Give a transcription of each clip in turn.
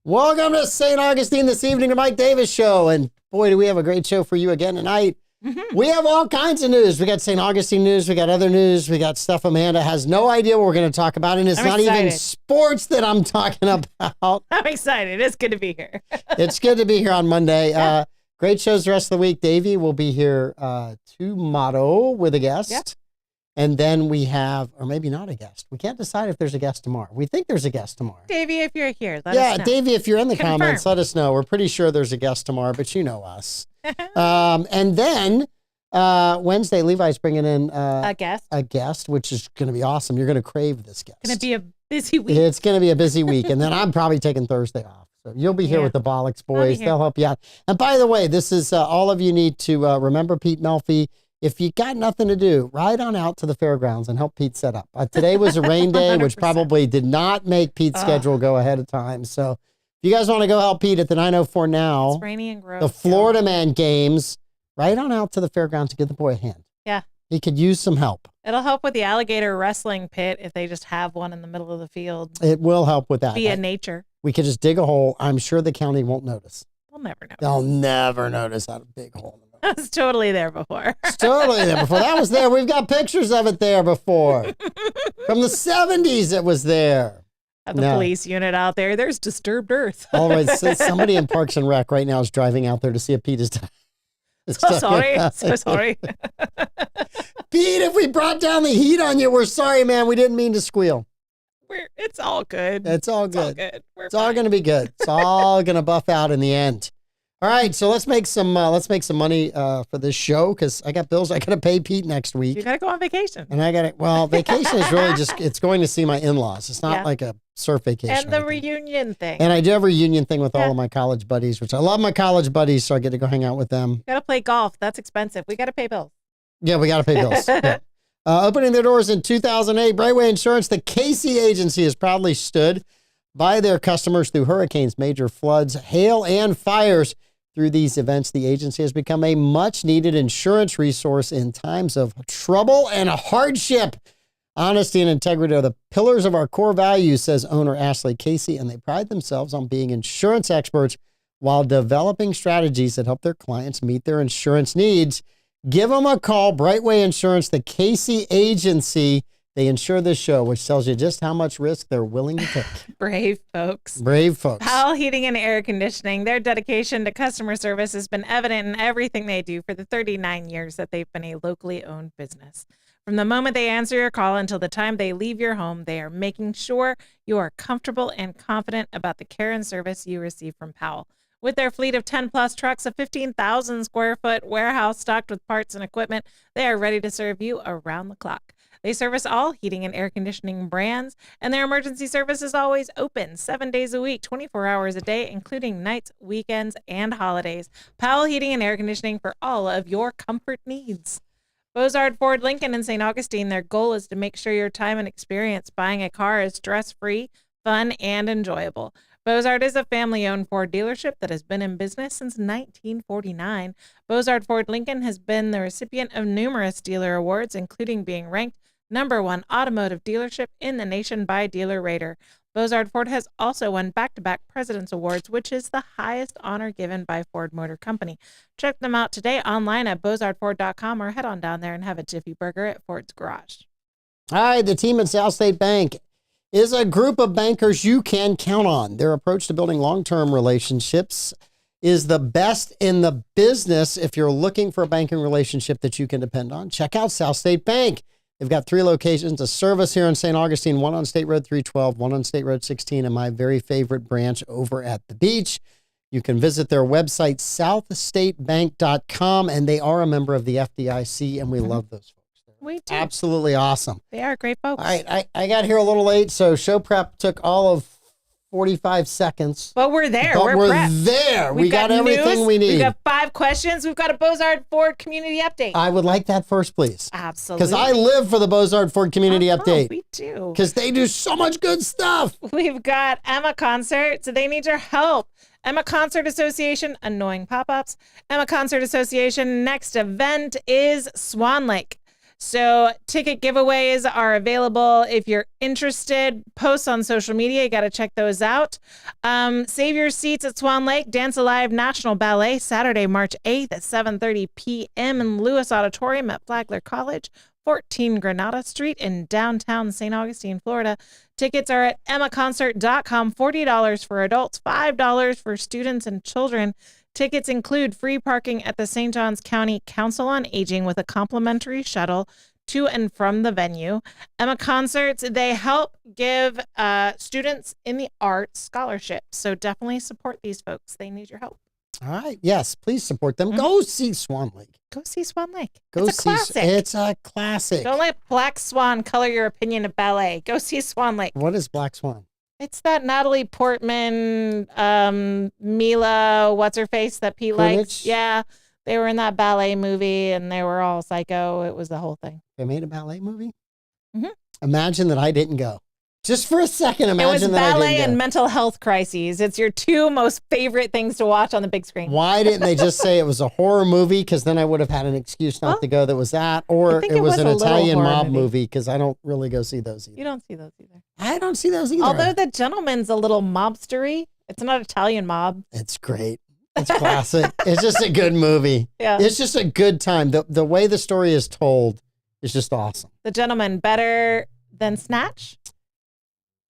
Welcome to St. Augustine this evening, the Mike Davis Show. And boy, do we have a great show for you again tonight. We have all kinds of news. We got St. Augustine news. We got other news. We got stuff Amanda has no idea what we're going to talk about. And it's I'm not excited. even sports that I'm talking about. I'm excited. It's good to be here. It's good to be here on Monday. Great shows the rest of the week. Davey will be here tomorrow with a guest. Yep. And then we have, or maybe not a guest. We can't decide if there's a guest tomorrow. We think there's a guest tomorrow. Davey, if you're here, let us know. Davey, if you're in the Confirm. comments, let us know. We're pretty sure there's a guest tomorrow, but you know us. And then Wednesday, Levi's bringing in A guest. which is going to be awesome. You're going to crave this guest. Going to be a busy week. It's going to be a busy week. And then I'm probably taking Thursday off. So you'll be here Yeah. with the Bollocks I'll be boys. here. They'll help you out. And by the way, this is all of you need to remember Pete Melfi. If you got nothing to do, ride on out to the fairgrounds and help Pete set up. Today was a rain day, which 100%. probably did not make Pete's schedule go ahead of time. So if you guys want to go help Pete at the 904 now, It's rainy and gross. the Florida Man games, ride on out to the fairgrounds to give the boy a hand. Yeah. He could use some help. It'll help with the alligator wrestling pit if they just have one in the middle of the field It will help with that. via nature. We could just dig a hole. I'm sure the county won't notice. We'll never know. They'll never notice that big hole. I was totally there before. It's totally there before. That was there. We've got pictures of it there before. From the 70s, it was there. At the No. police unit out there, there's disturbed earth. All right. So somebody in Parks and Rec right now is driving out there to see if Pete is done. So sorry. So sorry. Pete, if we brought down the heat on you, we're sorry, man. We didn't mean to squeal. It's all good. It's all It's all good. good. We're It's all fine. going to be good. It's all going to buff out in the end. All right, so let's make some money for this show because I got bills I got to pay Pete next You week, got to go on vacation. and I got it. Well, vacation is really just it's going to see my in-laws. It's not Yeah. like a surf vacation. And the or anything. reunion thing. And I do have a reunion thing with all Yeah. of my college buddies, which I love my college buddies, so I get to go hang out with them. Got to play golf. That's expensive. We got to pay bills. Yeah, we got to pay bills. Yeah. Opening their doors in 2008, Brightway Insurance, the Casey Agency, has proudly stood by their customers through hurricanes, major floods, hail, and fires. Through these events, the agency has become a much-needed insurance resource in times of trouble and hardship. Honesty and integrity are the pillars of our core values, says owner Ashley Casey, and they pride themselves on being insurance experts while developing strategies that help their clients meet their insurance needs. Give them a call, Brightway Insurance, the Casey Agency. They insure this show, which tells you just how much risk they're willing to take. Brave folks. Brave folks. Powell Heating and Air Conditioning, their dedication to customer service has been evident in everything they do for the 39 years that they've been a locally owned business. From the moment they answer your call until the time they leave your home, they are making sure you are comfortable and confident about the care and service you receive from Powell. With their fleet of 10-plus trucks, a 15,000 square foot warehouse stocked with parts and equipment, they are ready to serve you around the clock. They service all heating and air conditioning brands, and their emergency service is always open 7 days a week, 24 hours a day, including nights, weekends, and holidays. Powell Heating and Air Conditioning for all of your comfort needs. Bozard Ford Lincoln in St. Augustine, their goal is to make sure your time and experience buying a car is stress-free, fun, and enjoyable. Bozard is a family-owned Ford dealership that has been in business since 1949. Bozard Ford Lincoln has been the recipient of numerous dealer awards, including being ranked #1 automotive dealership in the nation by Dealer Rater. Bozard Ford has also won back-to-back President's Awards, which is the highest honor given by Ford Motor Company. Check them out today online at bozardford.com or head on down there and have a Jiffy Burger at Ford's Garage. All right, the team at South State Bank is a group of bankers you can count on. Their approach to building long-term relationships is the best in the business. If you're looking for a banking relationship that you can depend on, check out South State Bank. They've got 3 locations, a service here in St. Augustine, one on State Road 312, one on State Road 16, and my very favorite branch over at the beach. You can visit their website, southstatebank.com, and they are a member of the FDIC, and we love those folks. They're We do. absolutely awesome. They are great folks. All right, I got here a little late, so show prep took all of 45 seconds. But we're there. But we're we're prepped. there. We We've got everything news. we need. We've got 5 questions. We've got a Bozard Ford community update. I would like that first, please. Absolutely. Because I live for the Bozard Ford Community Oh, Update. We do. Because they do so much good stuff. We've got Emma Concert, so they need your help. Emma Concert Association, annoying pop-ups. Emma Concert Association, next event is Swan Lake. So ticket giveaways are available. If you're interested, posts on social media. You got to check those out. Save your seats at Swan Lake Dance Alive National Ballet, Saturday, March 8th at 7:30 p.m. in Lewis Auditorium at Flagler College, 14 Granada Street in downtown St. Augustine, Florida. Tickets are at emmaconcert.com, $40 for adults, $5 for students and children. Tickets include free parking at the St. Johns County Council on Aging with a complimentary shuttle to and from the venue. Emma Concerts, they help give students in the arts scholarships. So definitely support these folks. They need your help. All right. Yes, please support them. Go see Swan Lake. Go see Swan Lake. Go it's a classic. It's a classic. Don't let Black Swan color your opinion of ballet. Go see Swan Lake. What is Black Swan? It's that Natalie Portman, Mila, what's her face that Pete likes. Yeah, they were in that ballet movie and they were all psycho. It was the whole thing. They made a ballet movie? Mm-hmm. Imagine that I didn't go. Just for a second, imagine that I didn't go. It was ballet and mental health crises. It's your two most favorite things to watch on the big screen. Why didn't they just say it was a horror movie? Because then I would have had an excuse not to go. That was that. Or it was an Italian mob movie because I don't really go see those either. You don't see those either. I don't see those either. Although The Gentleman's a little mobstery. It's not Italian mob. It's great. It's classic. It's just a good movie. Yeah. It's just a good time. The way the story is told is just awesome. The Gentleman, better than Snatch?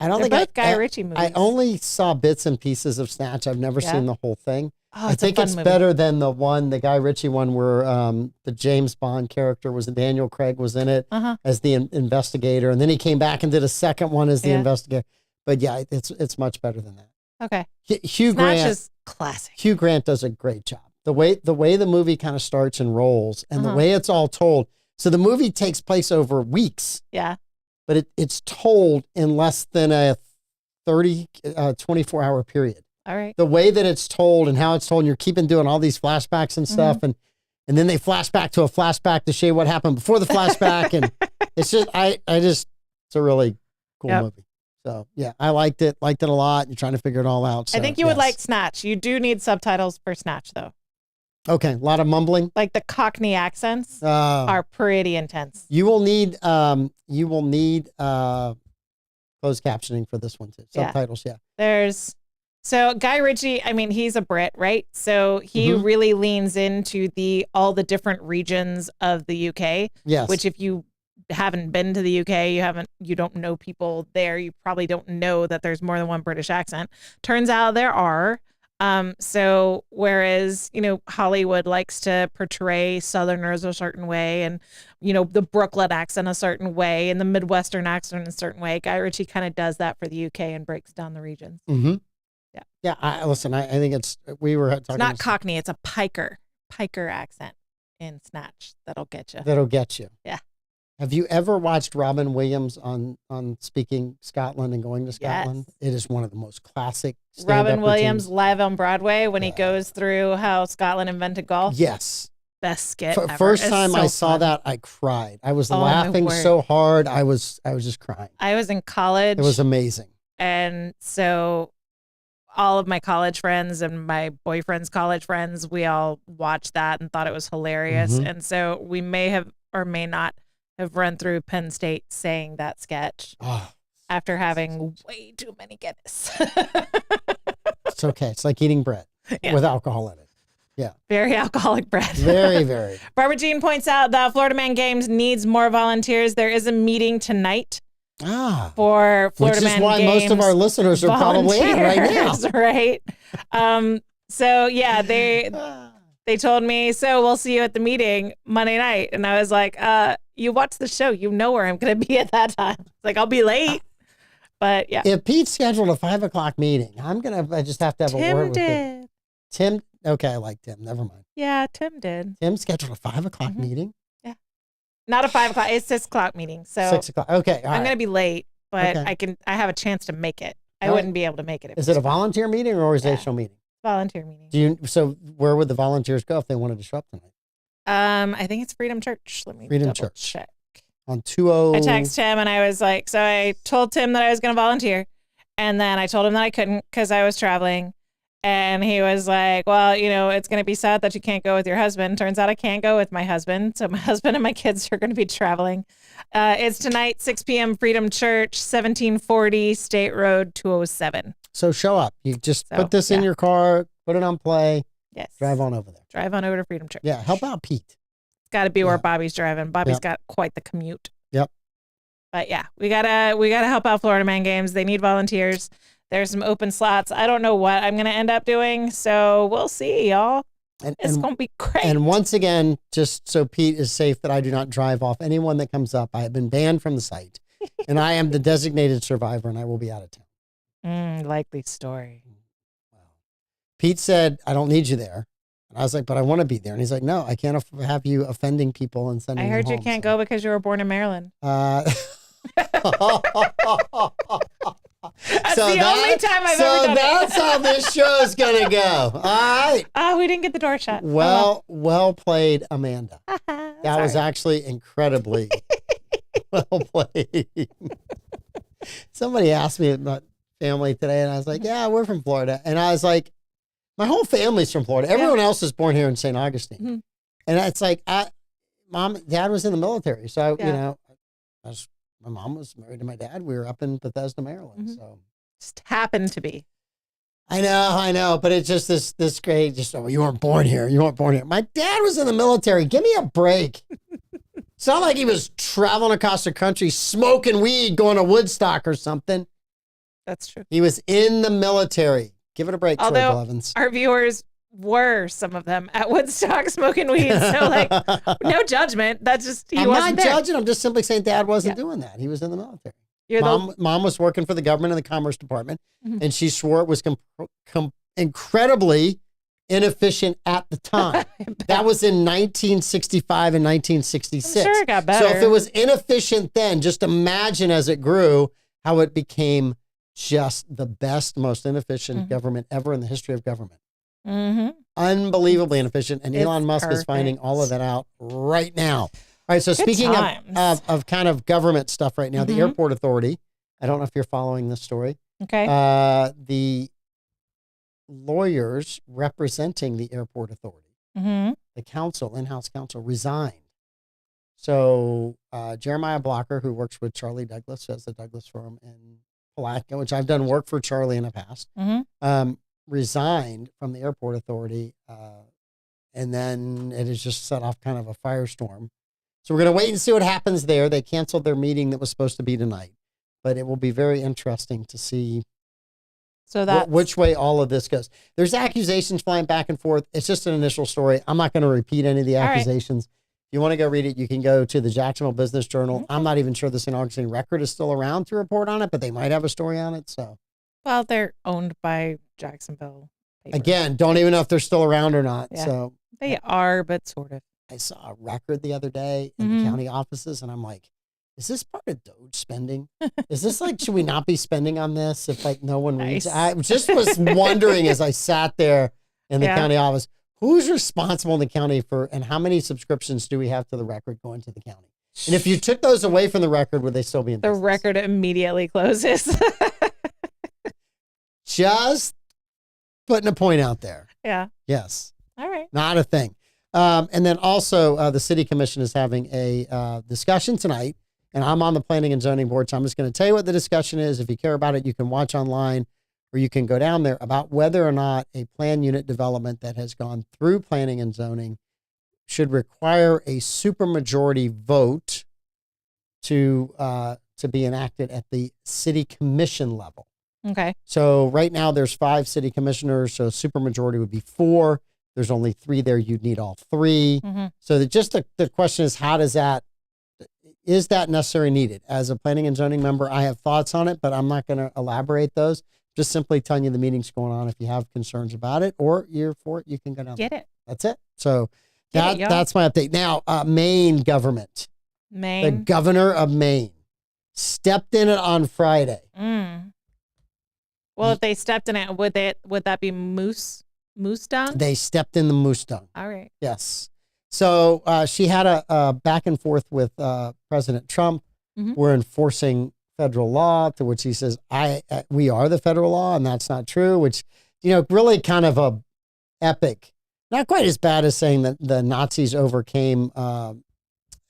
They're both Guy Ritchie movies. I only saw bits and pieces of Snatch. I've never seen the whole thing. Oh, I think it's better than the Guy Ritchie one where the James Bond character was Daniel Craig was in it as the investigator, and then he came back and did a second one as the investigator. But yeah, it's much better than that. Okay. Hugh Snatch Grant is classic. Hugh Grant does a great job. The way the movie kind of starts and rolls, and the way it's all told. So the movie takes place over weeks. Yeah. But it's told in less than a 24-hour period. All right. The way that it's told and how it's told, and you're keeping doing all these flashbacks and stuff, and then they flash back to a flashback to show you what happened before the flashback, and it's just it's a really cool movie. So yeah, I liked it a lot. You're trying to figure it all out. So, I think you would like Snatch. You do need subtitles for Snatch though. Okay, a lot of mumbling. Like the Cockney accents are pretty intense. You will need closed captioning for this one too. Subtitles, So Guy Ritchie, I mean, he's a Brit, right? So he really leans into all the different regions of the UK. Yes. Which if you haven't been to the UK, you don't know people there, you probably don't know that there's more than one British accent. Turns out there are. So whereas, Hollywood likes to portray Southerners a certain way and, the Brooklyn accent a certain way and the Midwestern accent a certain way, Guy Ritchie kind of does that for the UK and breaks down the regions. Mm-hmm. Yeah. Yeah. I think we were talking. It's not Cockney. It's a Piker accent in Snatch. That'll get you. Yeah. Have you ever watched Robin Williams on Speaking Scotland and Going to Scotland? Yes. It is one of the most classic Robin Williams routines. Live on Broadway when he goes through how Scotland invented golf. Yes. Best skit ever. First time I saw that, I cried. I was laughing so hard. I was just crying. I was in college. It was amazing. And so all of my college friends and my boyfriend's college friends, we all watched that and thought it was hilarious. And so we may have or may not have run through Penn State saying that sketch after having way too many Guinness. It's okay. It's like eating bread with alcohol in it. Yeah. Very alcoholic bread. Very, very. Barbara Jean points out that Florida Man Games needs more volunteers. There is a meeting tonight for Florida Man Games. Which is why most of our listeners are probably in right now. Right. So yeah, they told me, so we'll see you at the meeting Monday night. And I was like, you watch the show, you know where I'm going to be at that time. It's like, I'll be late. But yeah. If Pete scheduled a 5:00 meeting, I just have to have a word with him. Tim, okay, I like Tim. Never mind. Yeah, Tim did. Tim scheduled a 5:00 meeting? Yeah. Not a 5:00, it's 6:00 meeting. So 6:00. Okay. I'm going to be late, but I have a chance to make it. I wouldn't be able to make it. Is it a volunteer meeting or organizational meeting? Volunteer meeting. So where would the volunteers go if they wanted to show up tonight? I think it's Freedom Church. Let me Freedom Church. Check. On 20. I texted him and I was like, so I told Tim that I was going to volunteer. And then I told him that I couldn't because I was traveling. And he was like, well, it's going to be sad that you can't go with your husband. Turns out I can't go with my husband. So my husband and my kids are going to be traveling. It's tonight, 6 p.m., Freedom Church, 1740 State Road 207. So show up. You just put this in your car, put it on play. Yes. Drive on over there. Drive on over to Freedom Church. Yeah. Help out Pete. It's got to be where Bobby's driving. Bobby's got quite the commute. Yep. But yeah, we gotta help out Florida Man Games. They need volunteers. There's some open slots. I don't know what I'm gonna end up doing, so we'll see, y'all. It's gonna be great. And once again, just so Pete is safe that I do not drive off anyone that comes up, I have been banned from the site, and I am the designated survivor, and I will be out of town. Likely story. Wow. Pete said, "I don't need you there." And I was like, "But I want to be there." And he's like, "No, I can't have you offending people and sending." I heard you can't go because you were born in Maryland. That's the only time I've ever done it. So that's how this show's gonna go. All right. We didn't get the door shut. Well played, Amanda. That was actually incredibly well played. Somebody asked me about family today, and I was like, "Yeah, we're from Florida." And I was like, "My whole family's from Florida. Everyone else is born here in St. Augustine." Mm-hmm. And it's like, Dad was in the military, so my mom was married to my dad. We were up in Bethesda, Maryland. So just happened to be. I know, but it's just this great. Just you weren't born here. You weren't born here. My dad was in the military. Give me a break. It's not like he was traveling across the country, smoking weed, going to Woodstock or something. That's true. He was in the military. Give it a break, Troy Blevins. Our viewers were, some of them, at Woodstock smoking weed. So, no judgment. That's just, I'm not judging. I'm just simply saying Dad wasn't doing that. He was in the military. Mom was working for the government in the Commerce Department, and she swore it was incredibly inefficient at the time. That was in 1965 and 1966. I'm sure it got better. So if it was inefficient then, just imagine as it grew how it became just the best, most inefficient government ever in the history of government. Unbelievably inefficient. And Elon Musk is finding all of that out right now. All right. So speaking of kind of government stuff right now, the Airport Authority, I don't know if you're following this story. Okay. The lawyers representing the Airport Authority, the council, in-house counsel, resigned. So Jeremiah Blocker, who works with Charlie Douglas, who has the Douglas firm in Palatka, which I've done work for Charlie in the past, resigned from the Airport Authority. And then it has just set off kind of a firestorm. So we're going to wait and see what happens there. They canceled their meeting that was supposed to be tonight, but it will be very interesting to see which way all of this goes. There's accusations flying back and forth. It's just an initial story. I'm not going to repeat any of the accusations. If you want to go read it, you can go to the Jacksonville Business Journal. I'm not even sure the St. Augustine Record is still around to report on it, but they might have a story on it. So, well, they're owned by Jacksonville Paper. Again, don't even know if they're still around or not. Yeah. So they are, but sort of. I saw a record the other day in the county offices, and I'm like, is this part of Doge spending? Is this like, should we not be spending on this if like no one reads? I just was wondering as I sat there in the county office, who's responsible in the county for, and how many subscriptions do we have to the Record going to the county? And if you took those away from the Record, would they still be in business? The Record immediately closes. Just putting a point out there. Yeah. Yes. All right. Not a thing. And then also the city commission is having a discussion tonight, and I'm on the planning and zoning board. So I'm just going to tell you what the discussion is. If you care about it, you can watch online or you can go down there, about whether or not a plan unit development that has gone through planning and zoning should require a supermajority vote to be enacted at the city commission level. Okay. So right now there's 5 city commissioners. So supermajority would be 4. There's only 3 there. You'd need all 3. So the question is, is that necessarily needed? As a planning and zoning member, I have thoughts on it, but I'm not going to elaborate those. Just simply telling you the meeting's going on. If you have concerns about it or you're for it, you can go down. Get it. That's it. So that's my update. Now, Maine government. The governor of Maine stepped in it on Friday. Well, if they stepped in it, would that be moose dung? They stepped in the moose dung. All right. Yes. So she had a back and forth with President Trump. We're enforcing federal law, to which he says, we are the federal law, and that's not true, which really kind of a epic, not quite as bad as saying that the Nazis overcame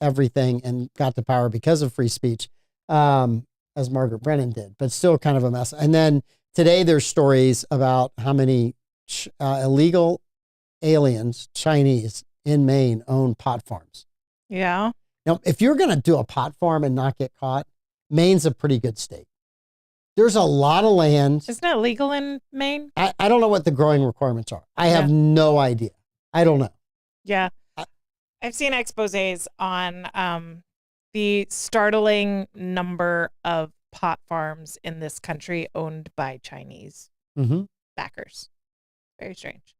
everything and got to power because of free speech, as Margaret Brennan did, but still kind of a mess. And then today there's stories about how many illegal aliens, Chinese in Maine, own pot farms. Yeah. Now, if you're going to do a pot farm and not get caught, Maine's a pretty good state. There's a lot of land. Isn't it legal in Maine? I don't know what the growing requirements are. I have no idea. I don't know. Yeah. I've seen exposés on the startling number of pot farms in this country owned by Chinese backers. Very strange.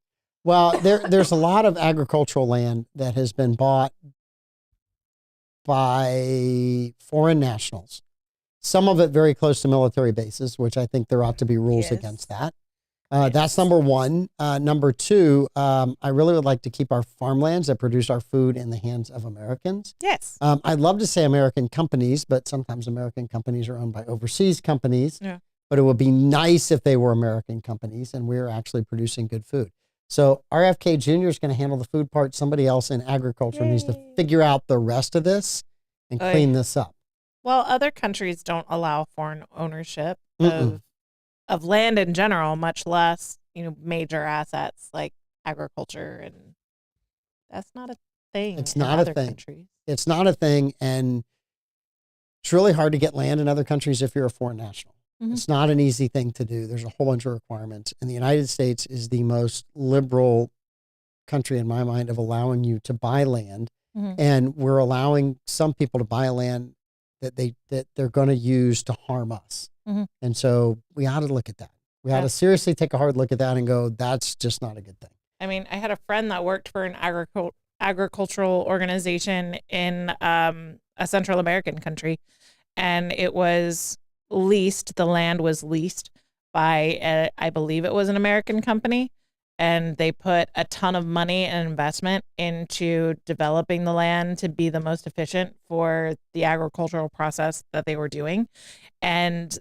Well, there's a lot of agricultural land that has been bought by foreign nationals. Some of it very close to military bases, which I think there ought to be rules against that. That's number one. Number two, I really would like to keep our farmlands that produce our food in the hands of Americans. Yes. I'd love to say American companies, but sometimes American companies are owned by overseas companies. Yeah. But it would be nice if they were American companies and we're actually producing good food. So RFK Jr. is going to handle the food part. Somebody else in agriculture needs to figure out the rest of this and clean this up. Well, other countries don't allow foreign ownership of land in general, much less, major assets like agriculture, and that's not a thing. It's not a thing. Countries. It's not a thing, and it's really hard to get land in other countries if you're a foreign national. It's not an easy thing to do. There's a whole bunch of requirements, and the United States is the most liberal country in my mind of allowing you to buy land, and we're allowing some people to buy land that they're going to use to harm us. And so we ought to look at that. We ought to seriously take a hard look at that and go, that's just not a good thing. I mean, I had a friend that worked for an agricultural organization in a Central American country, and it was leased. The land was leased by, I believe it was an American company, and they put a ton of money and investment into developing the land to be the most efficient for the agricultural process that they were doing. And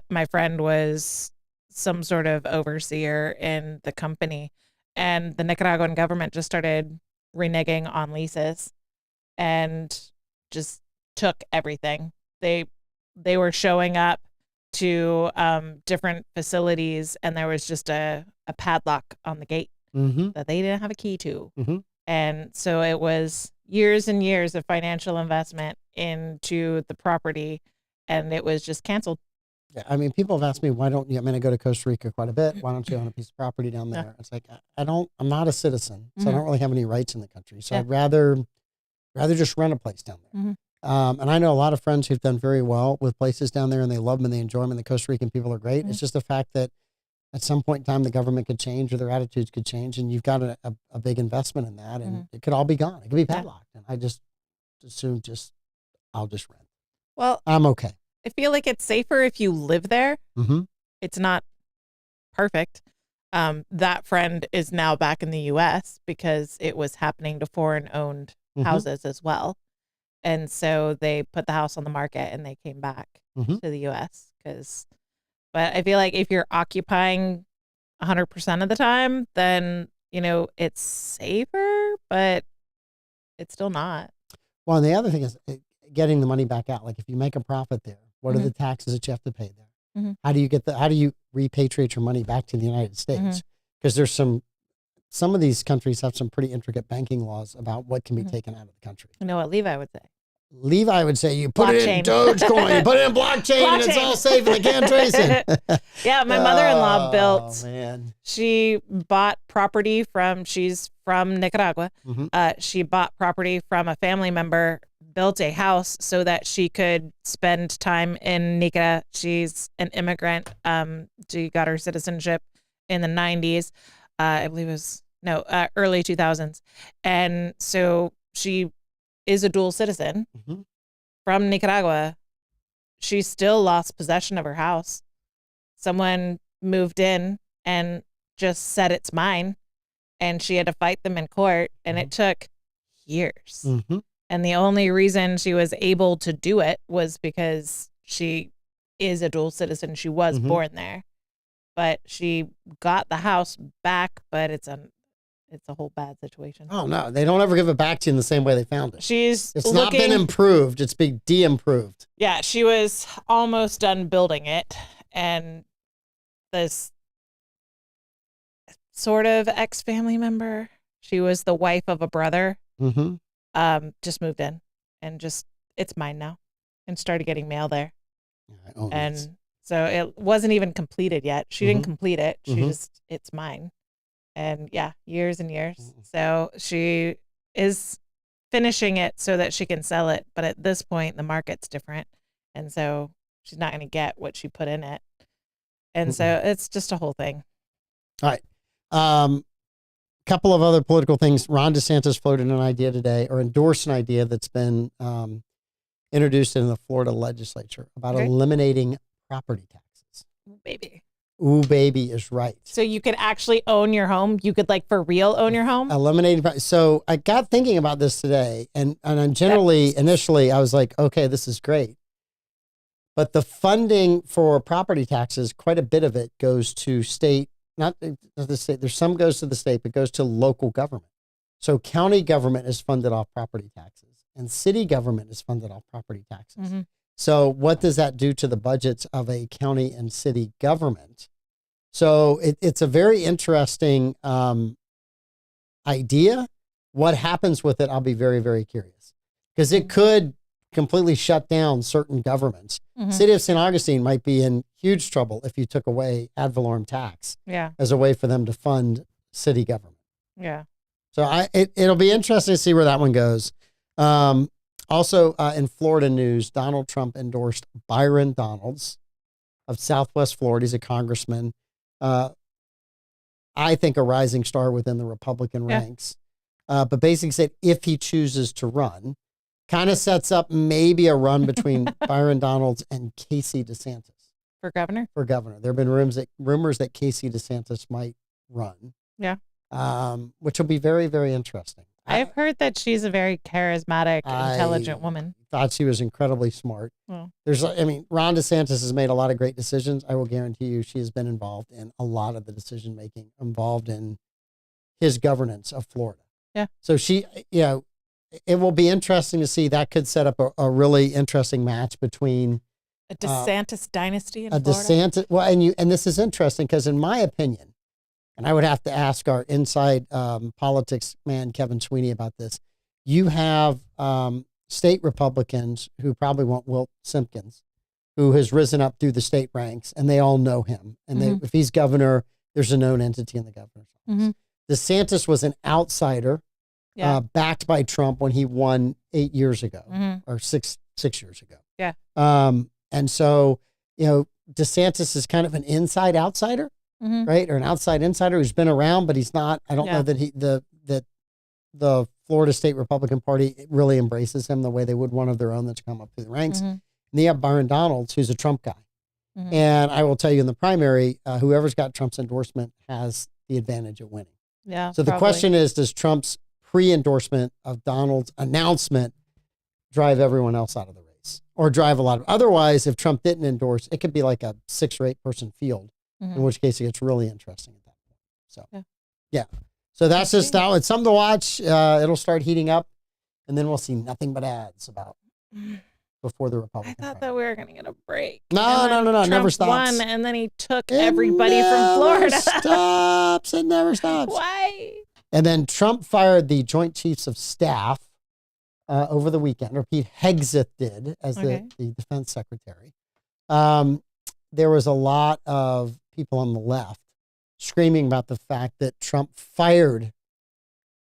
my friend was some sort of overseer in the company, and the Nicaraguan government just started reneging on leases and just took everything. They were showing up to different facilities, and there was just a padlock on the gate that they didn't have a key to. And so it was years and years of financial investment into the property, and it was just canceled. Yeah, I mean, people have asked me, why don't you, I go to Costa Rica quite a bit. Why don't you own a piece of property down there? It's like, I'm not a citizen, so I don't really have any rights in the country. So I'd rather just rent a place down there. And I know a lot of friends who've done very well with places down there, and they love them and they enjoy them, and the Costa Rican people are great. It's just the fact that at some point in time, the government could change or their attitudes could change, and you've got a big investment in that, and it could all be gone. It could be padlocked. And I just assume I'll just rent. Well, I'm okay. I feel like it's safer if you live there. It's not perfect. That friend is now back in the U.S. because it was happening to foreign-owned houses as well. And so they put the house on the market and they came back to the U.S. But I feel like if you're occupying 100% of the time, then, it's safer, but it's still not. Well, and the other thing is getting the money back out. Like if you make a profit there, what are the taxes that you have to pay there? How do you repatriate your money back to the United States? Because there's some of these countries have some pretty intricate banking laws about what can be taken out of the country. You know what Levi would say? Levi would say, you put it in Dogecoin, you put it in blockchain, and it's all safe and they can't trace it. Yeah, my mother-in-law built, man. She bought property she's from Nicaragua. She bought property from a family member, built a house so that she could spend time in Nica. She's an immigrant. She got her citizenship in the 90s. I believe it was, early 2000s. And so she is a dual citizen from Nicaragua. She still lost possession of her house. Someone moved in and just said it's mine, and she had to fight them in court, and it took years. And the only reason she was able to do it was because she is a dual citizen. She was born there. but she got the house back, but it's a whole bad situation. Oh, no. They don't ever give it back to you in the same way they found it. She's It's not been improved. It's been de-improved. Yeah, she was almost done building it, and this sort of ex-family member, she was the wife of a brother, just moved in and just, it's mine now, and started getting mail there. And so it wasn't even completed yet. She didn't complete it. She just, it's mine. And yeah, years and years. So she is finishing it so that she can sell it. But at this point, the market's different. And so she's not going to get what she put in it. And so it's just a whole thing. All right. Couple of other political things. Ron DeSantis floated an idea today, or endorsed an idea that's been introduced in the Florida legislature about eliminating property taxes. Baby. Ooh, baby is right. So you could actually own your home? You could, like, for real own your home? Eliminating. So I got thinking about this today, and initially, I was like, okay, this is great. But the funding for property taxes, quite a bit of it goes to state, not the state. There's some goes to the state, but goes to local government. So county government is funded off property taxes, and city government is funded off property taxes. So what does that do to the budgets of a county and city government? So it's a very interesting idea. What happens with it, I'll be very, very curious, because it could completely shut down certain governments. City of St. Augustine might be in huge trouble if you took away ad valorem tax as a way for them to fund city government. Yeah. So it'll be interesting to see where that one goes. Also, in Florida news, Donald Trump endorsed Byron Donalds of Southwest Florida. He's a congressman. I think a rising star within the Republican ranks. But basically said if he chooses to run, kind of sets up maybe a run between Byron Donalds and Casey DeSantis. For governor? For governor. There have been rumors that Casey DeSantis might run. Yeah. Which will be very, very interesting. I've heard that she's a very charismatic, intelligent woman. Thought she was incredibly smart. Well. Ron DeSantis has made a lot of great decisions. I will guarantee you she has been involved in a lot of the decision making involved in his governance of Florida. Yeah. So it will be interesting to see. That could set up a really interesting match between a DeSantis dynasty in Florida. DeSantis. Well, and this is interesting because in my opinion, and I would have to ask our inside politics man, Kevin Sweeney, about this. You have state Republicans who probably want Wilt Simpkins, who has risen up through the state ranks, and they all know him. And if he's governor, there's a known entity in the governor's office. DeSantis was an outsider, backed by Trump when he won 8 years ago, or six years ago. Yeah. And so, DeSantis is kind of an inside outsider. Right, or an outside insider who's been around, but he's not. I don't know that that the Florida State Republican Party really embraces him the way they would one of their own that's come up through the ranks. And you have Byron Donalds, who's a Trump guy, and I will tell you in the primary, whoever's got Trump's endorsement has the advantage of winning. Yeah. So the question is, does Trump's pre-endorsement of Donald's announcement drive everyone else out of the race, or drive a lot of? Otherwise, if Trump didn't endorse, it could be like a 6 or 8 person field. In which case it gets really interesting at that point. So, yeah. So that's just that. It's something to watch. It'll start heating up, and then we'll see nothing but ads about before the Republican. I thought that we were going to get a break. No. It never stops. Won, and then he took everybody from Florida. It never stops. Why? And then Trump fired the Joint Chiefs of Staff over the weekend, or Pete Hegseth did as the defense secretary. There was a lot of people on the left screaming about the fact that Trump fired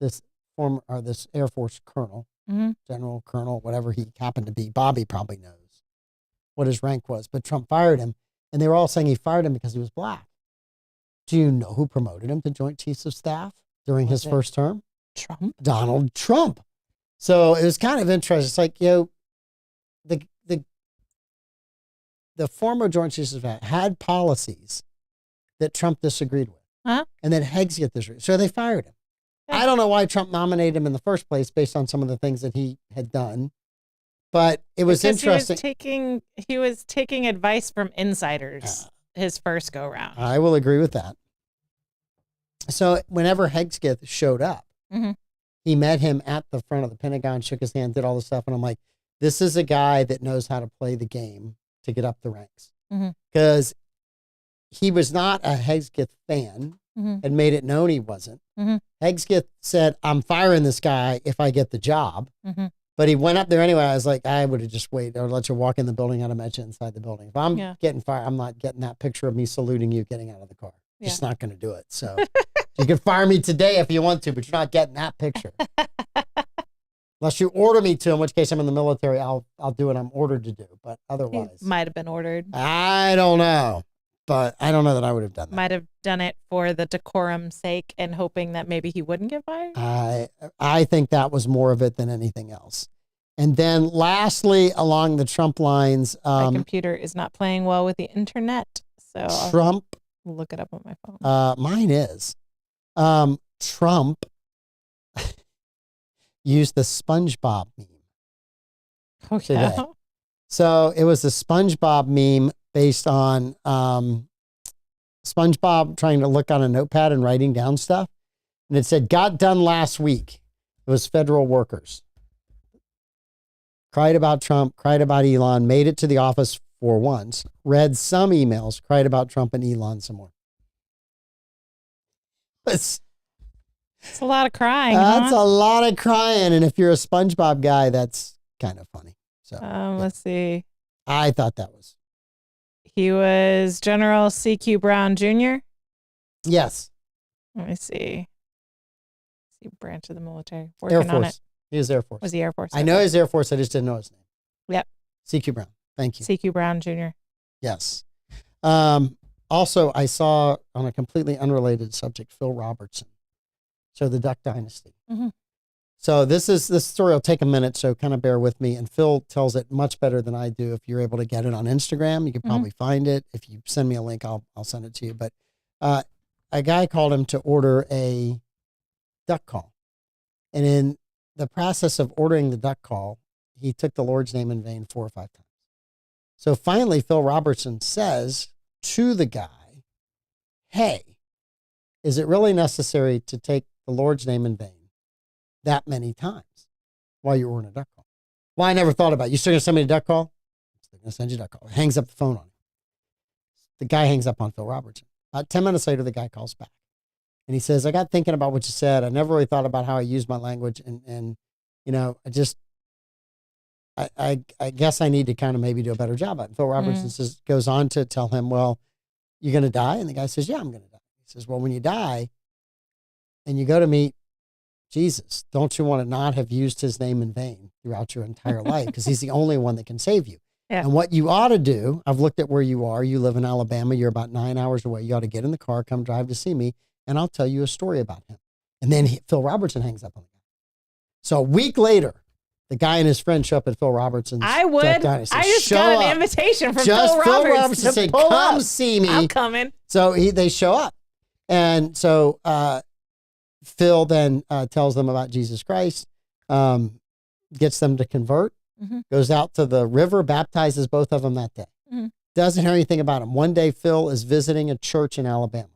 this Air Force colonel, general, colonel, whatever he happened to be. Bobby probably knows what his rank was, but Trump fired him, and they were all saying he fired him because he was black. Do you know who promoted him to Joint Chiefs of Staff during his first term? Trump? Donald Trump. So it was kind of interesting. It's like, the former Joint Chiefs of Staff had policies that Trump disagreed with, and then Hegseth disagreed. So they fired him. I don't know why Trump nominated him in the first place based on some of the things that he had done, but it was interesting. He was taking advice from insiders. his first go round. I will agree with that. So whenever Hegskith showed up, Mhm. he met him at the front of the Pentagon, shook his hand, did all this stuff. And I'm like, this is a guy that knows how to play the game to get up the ranks. Mhm. Because he was not a Hegskith fan Mhm. and made it known he wasn't. Mhm. Hegskith said, I'm firing this guy if I get the job. Mhm. But he went up there anyway. I was like, I would have just waited or let you walk in the building. I'd have met you inside the building. If I'm Yeah. getting fired, I'm not getting that picture of me saluting you getting out of the car. Just Yeah. not going to do it. So you can fire me today if you want to, but you're not getting that picture. Unless you order me to, in which case I'm in the military, I'll do what I'm ordered to do. But He otherwise, might have been ordered. I don't know. But I don't know that I would have done that. Might have done it for the decorum's sake and hoping that maybe he wouldn't get fired. I think that was more of it than anything else. And then lastly, along the Trump lines, My computer is not playing well with the internet, so I'll Trump, look it up on my phone. mine is, Trump used the SpongeBob meme. Oh, today. yeah. So it was a SpongeBob meme based on SpongeBob trying to look on a notepad and writing down stuff. And it said, got done last week. It was federal workers. Cried about Trump, cried about Elon, made it to the office for once, read some emails, cried about Trump and Elon some more. It's It's a lot of crying. That's huh? a lot of crying. And if you're a SpongeBob guy, that's kind of funny. So Let's see. I thought that was. He was General C.Q. Brown Jr. Yes. Let me see. Branch of the military. Air Working on it. Force. He was Air Force. Was he Air Force? I know he's Air Force. I just didn't know his name. Yep. CQ Brown. Thank you. C.Q. Brown Jr. Yes. Also, I saw on a completely unrelated subject, Phil Robertson. So the Duck Dynasty. Mhm. So this story will take a minute, so kind of bear with me. And Phil tells it much better than I do. If you're able to get it on Instagram, you can probably find it. If you send me a link, I'll send it to you. But a guy called him to order a duck call. And in the process of ordering the duck call, he took the Lord's name in vain 4 or 5 times. So finally, Phil Robertson says to the guy, hey, is it really necessary to take the Lord's name in vain that many times while you're ordering a duck call? Well, I never thought about it. You still going to send me a duck call? I'm going to send you a duck call. Hangs up the phone on him. The guy hangs up on Phil Robertson. About 10 minutes later, the guy calls back. And he says, I got thinking about what you said. I never really thought about how I used my language. And you know, I guess I need to kind of maybe do a better job at it. And Phil Robertson goes on to tell him, well, you're going to die? And the guy says, yeah, I'm going to die. He says, well, when you die and you go to meet Jesus, don't you want to not have used his name in vain throughout your entire life? Because he's the only one that can save you. Yeah. And what you ought to do, I've looked at where you are. You live in Alabama. You're about 9 hours away. You ought to get in the car, come drive to see me, and I'll tell you a story about him. And then Phil Robertson hangs up on the guy. So a week later, the guy and his friend show up at Phil Robertson's. I would. I just got an invitation from Just Phil Robertson to said, pull come up. see me. I'm coming. So they show up. And so Phil then tells them about Jesus Christ, gets them to convert, goes out to the river, baptizes both of them that day. Doesn't hear anything about him. One day, Phil is visiting a church in Alabama.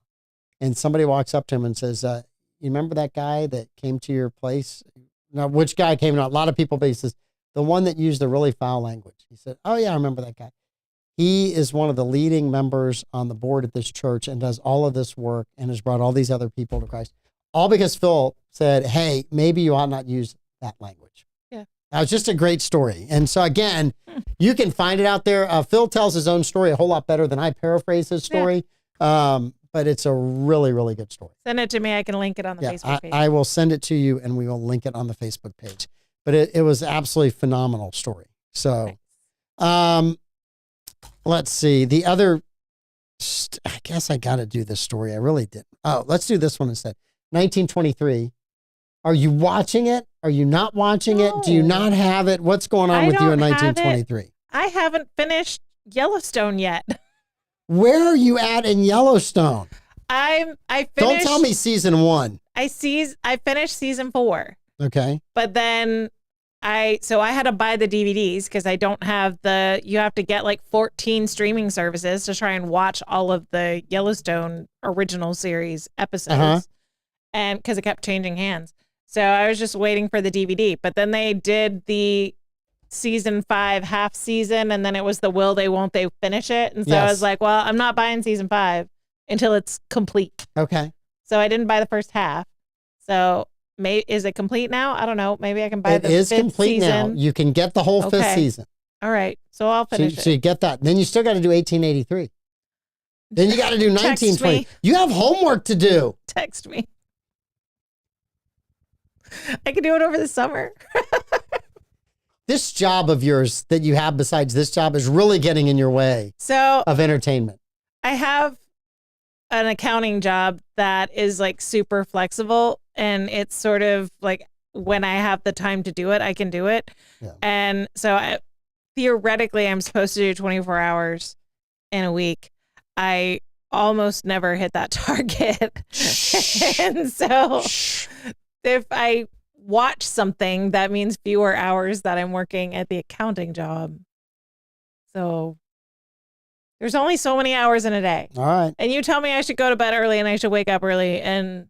And somebody walks up to him and says, you remember that guy that came to your place? Now, which guy came? A lot of people, but he says, the one that used the really foul language. He said, oh, yeah, I remember that guy. He is one of the leading members on the board at this church and does all of this work and has brought all these other people to Christ. All because Phil said, hey, maybe you ought not use that language. Yeah. That was just a great story. And so, again, you can find it out there. Phil tells his own story a whole lot better than I paraphrase his story. Yeah. But it's a really, really good story. Send it to me. I can link it on the Facebook page. I will send it to you and we will link it on the Facebook page. But it was absolutely phenomenal story. So, let's see. The other, I guess I got to do this story. I really didn't. Oh, let's do this one instead. 1923. Are you watching it? Are you not watching it? Do you not have it? What's going on with you in 1923? I haven't finished Yellowstone yet. Where are you at in Yellowstone? I finished. Don't tell me season 1. I finished season 4. Okay. But then I had to buy the DVDs because I don't have you have to get like 14 streaming services to try and watch all of the Yellowstone original series episodes. And because it kept changing hands. So I was just waiting for the DVD, but then they did the season 5 half season, and then it was the will they won't they finish it. And so I was like, well, I'm not buying season 5 until it's complete. Okay. So I didn't buy the first half. So is it complete now? I don't know. Maybe I can buy the 5th season. It is complete now. You can get the whole 5th season. All right. So I'll finish it. So you get that. Then you still got to do 1883. Then you got to do 1920. You have homework to do. Text me. I can do it over the summer. This job of yours that you have besides this job is really getting in your way of entertainment. I have an accounting job that is like super flexible, and it's sort of like when I have the time to do it, I can do it. Yeah. And so theoretically, I'm supposed to do 24 hours in a week. I almost never hit that target. And so if I watch something, that means fewer hours that I'm working at the accounting job. So there's only so many hours in a day. All right. And you tell me I should go to bed early and I should wake up early. And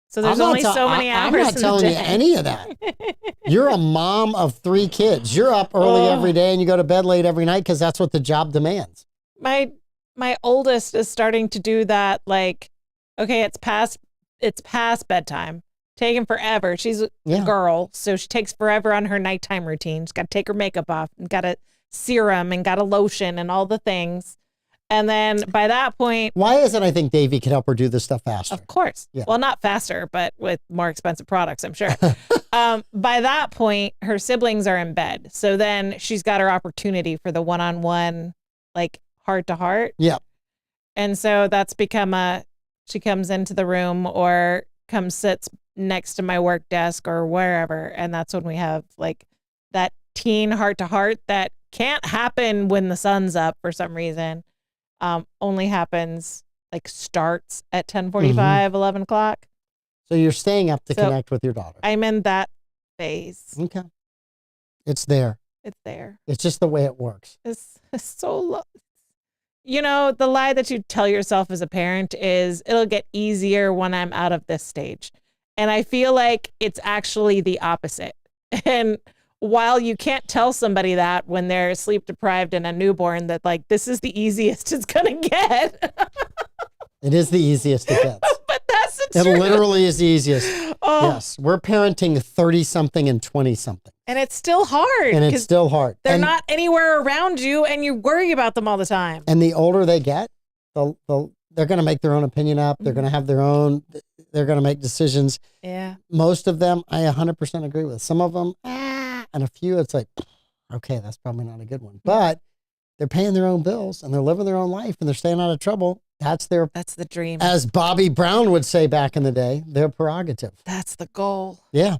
so there's only so many hours. I'm not telling you any of that. You're a mom of 3 kids. You're up early every day and you go to bed late every night because that's what the job demands. My oldest is starting to do that. Like, okay, it's past bedtime. Taking forever. She's a girl, so she takes forever on her nighttime routine. She's got to take her makeup off and got a serum and got a lotion and all the things. And then by that point... Why isn't I think Davey could help her do this stuff faster? Of course. Yeah. Well, not faster, but with more expensive products, I'm sure. By that point, her siblings are in bed. So then she's got her opportunity for the one-on-one, like heart-to-heart. Yeah. And so that's become she comes into the room or sits next to my work desk or wherever, and that's when we have like that teen heart-to-heart that can't happen when the sun's up for some reason. Only happens like starts at 10:45, 11 o'clock. So you're staying up to connect with your daughter. I'm in that phase. Okay. It's there. It's just the way it works. It's so low. You know, the lie that you tell yourself as a parent is it'll get easier when I'm out of this stage. And I feel like it's actually the opposite. And while you can't tell somebody that when they're sleep deprived and a newborn, that like, this is the easiest it's going to get. It is the easiest it gets. But that's the truth. It literally is the easiest. Yes. We're parenting 30-something and 20-something. And it's still hard. They're not anywhere around you and you worry about them all the time. And the older they get, they're going to make their own opinion up. They're going to have their own, they're going to make decisions. Yeah. Most of them, I 100% agree with. Some of them, and a few, it's like, okay, that's probably not a good one. But they're paying their own bills and they're living their own life and they're staying out of trouble. That's the dream. As Bobby Brown would say back in the day, their prerogative. That's the goal. Yeah.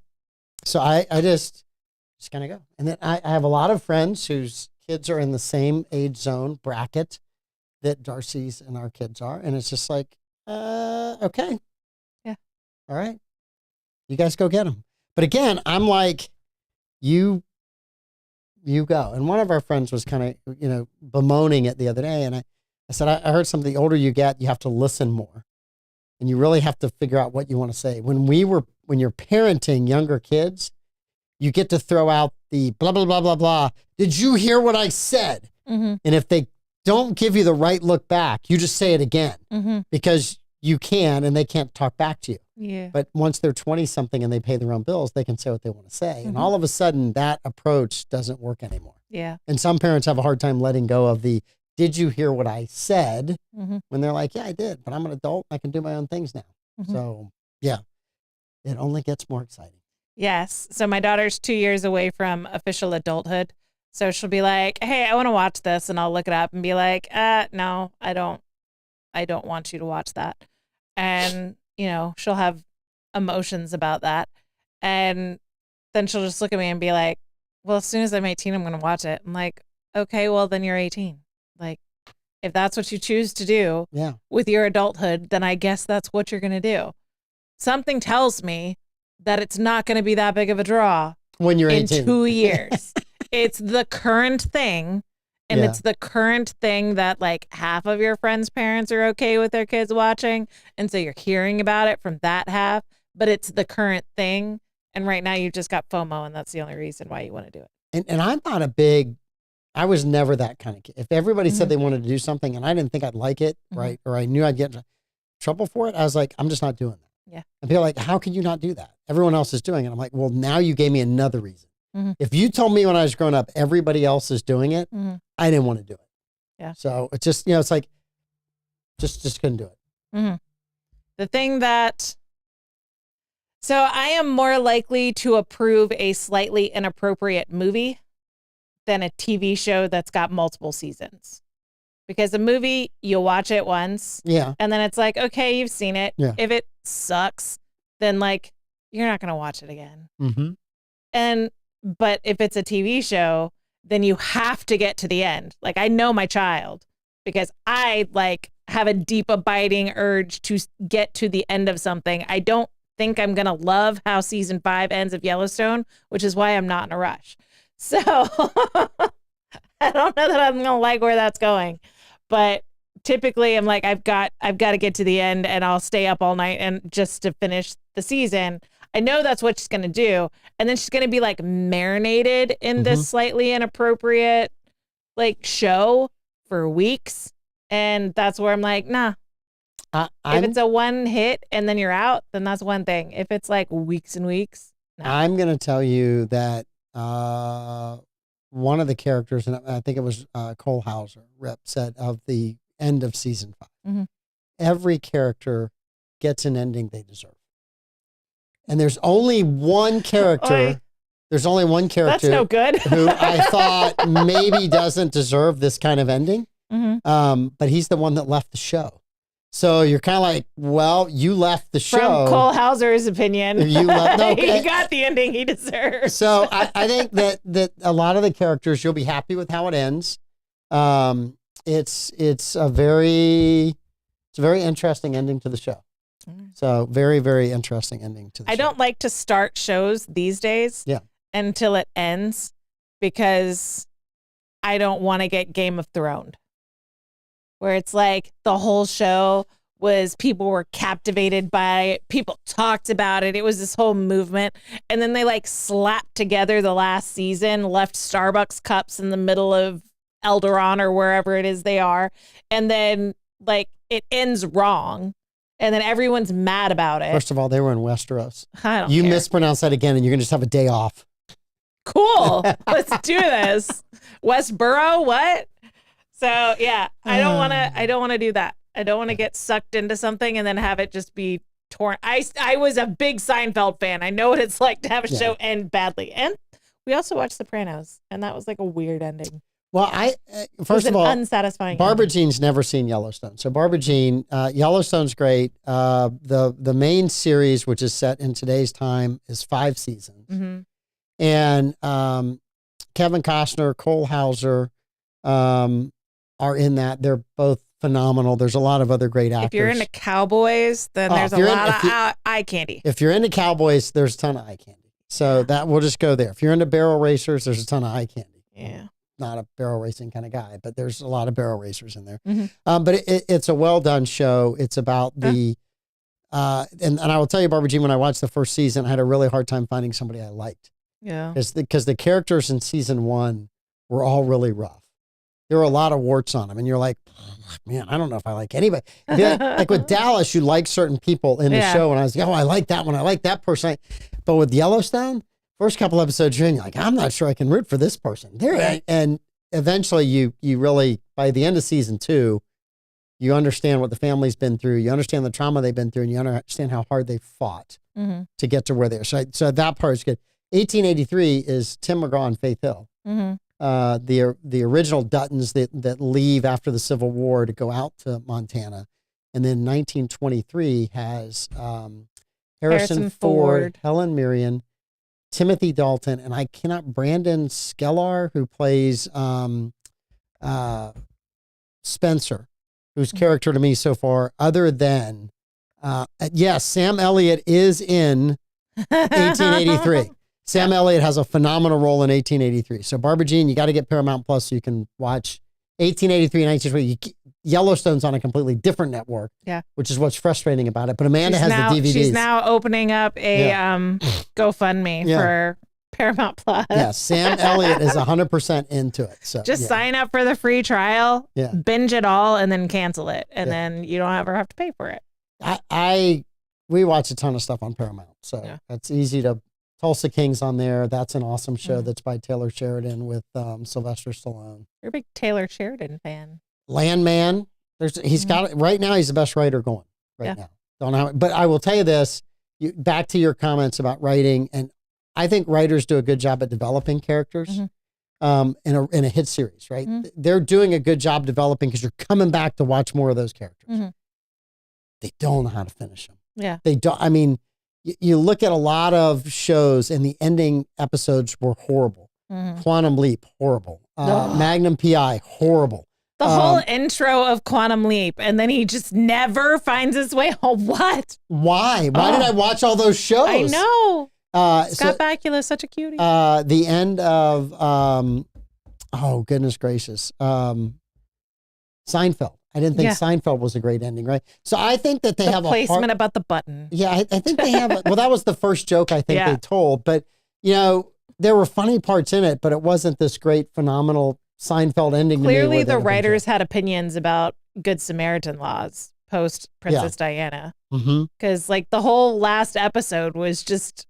So I just kind of go. And then I have a lot of friends whose kids are in the same age zone bracket that Darcy's and our kids are. And it's just like, okay. Yeah. All right. You guys go get them. But again, I'm like, you go. And one of our friends was kind of, bemoaning it the other day. And I said, I heard something, the older you get, you have to listen more. And you really have to figure out what you want to say. When you're parenting younger kids, you get to throw out the blah, blah, blah, blah, blah. Did you hear what I said? Mm-hmm. And if they don't give you the right look back, you just say it again because you can and they can't talk back to you. Yeah. But once they're 20-something and they pay their own bills, they can say what they want to say. And all of a sudden, that approach doesn't work anymore. Yeah. And some parents have a hard time letting go of the, did you hear what I said? When they're like, yeah, I did, but I'm an adult. I can do my own things now. So, yeah, it only gets more exciting. Yes. So my daughter's 2 years away from official adulthood. So she'll be like, hey, I want to watch this. And I'll look it up and be like, no, I don't want you to watch that. And, she'll have emotions about that. And then she'll just look at me and be like, well, as soon as I'm 18, I'm going to watch it. I'm like, okay, well, then you're 18. Like, if that's what you choose to do with your adulthood, then I guess that's what you're going to do. Something tells me that it's not going to be that big of a draw. when you're in 18. 2 years. It's the current thing. And Yeah. it's the current thing that like half of your friends' parents are okay with their kids watching. And so you're hearing about it from that half, but it's the current thing. And right now you just got FOMO, and that's the only reason why you want to do it. And I'm not I was never that kind of kid. If everybody said they wanted to do something and I didn't think I'd like it, right, or I knew I'd get in trouble for it, I was like, I'm just not doing that. Yeah. And people are like, how can you not do that? Everyone else is doing it. I'm like, well, now you gave me another reason. If you told me when I was growing up, everybody else is doing it, I didn't want to do it. Yeah. So it's just, it's like, just couldn't do it. The thing so I am more likely to approve a slightly inappropriate movie than a TV show that's got multiple seasons. Because a movie, you'll watch it once. Yeah. And then it's like, okay, you've seen it. Yeah. If it sucks, then like, you're not going to watch it again. But if it's a TV show, then you have to get to the end. Like, I know my child because I like have a deep abiding urge to get to the end of something. I don't think I'm going to love how season 5 ends of Yellowstone, which is why I'm not in a rush. So I don't know that I'm going to like where that's going, but typically I'm like, I've got to get to the end, and I'll stay up all night and just to finish the season. I know that's what she's going to do. And then she's going to be like marinated in this slightly inappropriate like show for weeks. And that's where I'm like, nah, if it's a one hit and then you're out, then that's one thing. If it's like weeks and weeks. No. I'm going to tell you that one of the characters, and I think it was Cole Hauser, said of the end of season 5, every character gets an ending they deserve. And there's only one character. There's only one character. That's no good. who I thought maybe doesn't deserve this kind of ending. But he's the one that left the show. So you're kind of like, well, you left the show. From Cole Hauser's opinion, you left, no, he got the ending he deserved. So I think that a lot of the characters, you'll be happy with how it ends. It's a very interesting ending to the show. So very, very interesting ending to the show. I don't like to start shows these days until it ends, because I don't want to get Game of Thrones, where it's like the whole show was people were captivated by it. People talked about it. It was this whole movement. And then they like slapped together the last season, left Starbucks cups in the middle of Eldoron or wherever it is they are. And then like it ends wrong. And then everyone's mad about it. First of all, they were in Westeros. I don't You care. mispronounced that again, and you're going to just have a day off. Cool. Let's do this. Westboro, what? So yeah, I don't want to do that. I don't want to get sucked into something and then have it just be torn. I was a big Seinfeld fan. I know what it's like to have a show end badly. And we also watched Sopranos, and that was like a weird ending. Well, first of all, unsatisfying. Barbara Jean's never seen Yellowstone. So Barbara Jean, Yellowstone's great. The main series, which is set in today's time, is 5 seasons. And Kevin Costner, Cole Hauser are in that. They're both phenomenal. There's a lot of other great actors. If you're into cowboys, then there's a lot of eye candy. If you're into cowboys, there's a ton of eye candy. So that we'll just go there. If you're into barrel racers, there's a ton of eye candy. Yeah. Not a barrel racing kind of guy, but there's a lot of barrel racers in there. But it's a well done show. It's about the, and I will tell you, Barbara Jean, when I watched the first season, I had a really hard time finding somebody I liked. Yeah. Because the characters in season 1 were all really rough. There were a lot of warts on them, and you're like, man, I don't know if I like anybody. Like with Dallas, you like certain people in the show, and I was like, oh, I like that one, I like that person. But with Yellowstone, first couple episodes you're in, you're like, I'm not sure I can root for this person. And eventually you really, by the end of season 2, you understand what the family's been through, you understand the trauma they've been through, and you understand how hard they fought to get to where they are. So that part is good. 1883 is Tim McGraw and Faith Hill. The original Duttons that leave after the Civil War to go out to Montana. And then 1923 has Harrison Ford, Helen Mirren, Timothy Dalton, and Brandon Skellar, who plays Spencer, whose character to me so far, other than, yes, Sam Elliott is in 1883. Sam Elliott has a phenomenal role in 1883. So Barbara Jean, you got to get Paramount Plus so you can watch 1883 and 1920. Yellowstone's on a completely different network. Yeah. Which is what's frustrating about it. But Amanda has the DVDs. She's now opening up a GoFundMe for Paramount Plus. Yeah, Sam Elliott is 100% into it. So just sign up for the free trial, binge it all, and then cancel it, and then you don't ever have to pay for it. We watch a ton of stuff on Paramount, so it's easy to. Tulsa King's on there. That's an awesome show that's by Taylor Sheridan with Sylvester Stallone. You're a big Taylor Sheridan fan. Landman. He's got it right now. He's the best writer going now. Don't know, but I will tell you this. Back to your comments about writing, and I think writers do a good job at developing characters in a hit series. Right? They're doing a good job developing because you're coming back to watch more of those characters. They don't know how to finish them. Yeah, they don't. I mean. You look at a lot of shows and the ending episodes were horrible. Quantum Leap, horrible. Magnum PI, horrible. The whole intro of Quantum Leap, and then he just never finds his way home. What? Why? Why did I watch all those shows? I know. Scott Bakula is such a cutie. The end of, oh, goodness gracious. Seinfeld. I didn't think Seinfeld was a great ending, right? So I think that they have placement about the button. Yeah, I think they have. Well, that was the first joke I think they told. But, there were funny parts in it, but it wasn't this great, phenomenal Seinfeld ending. Clearly, the writers had opinions about Good Samaritan laws post Princess Diana. Because, the whole last episode was just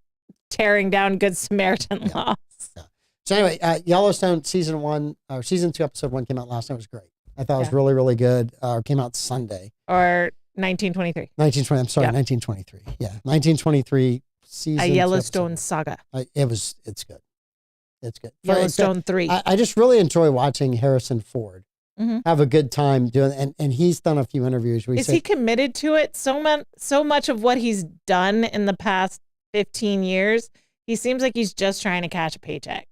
tearing down Good Samaritan laws. Yeah. So anyway, Yellowstone season 2, episode 1 came out last night. It was great. I thought it was really, really good. Came out Sunday. Or 1923. 1920. I'm sorry, 1923. Yeah, 1923 season. A Yellowstone saga. It's good. It's good. Yellowstone 3. I just really enjoy watching Harrison Ford have a good time doing it. And he's done a few interviews where he committed to it? So much of what he's done in the past 15 years, he seems like he's just trying to cash a paycheck.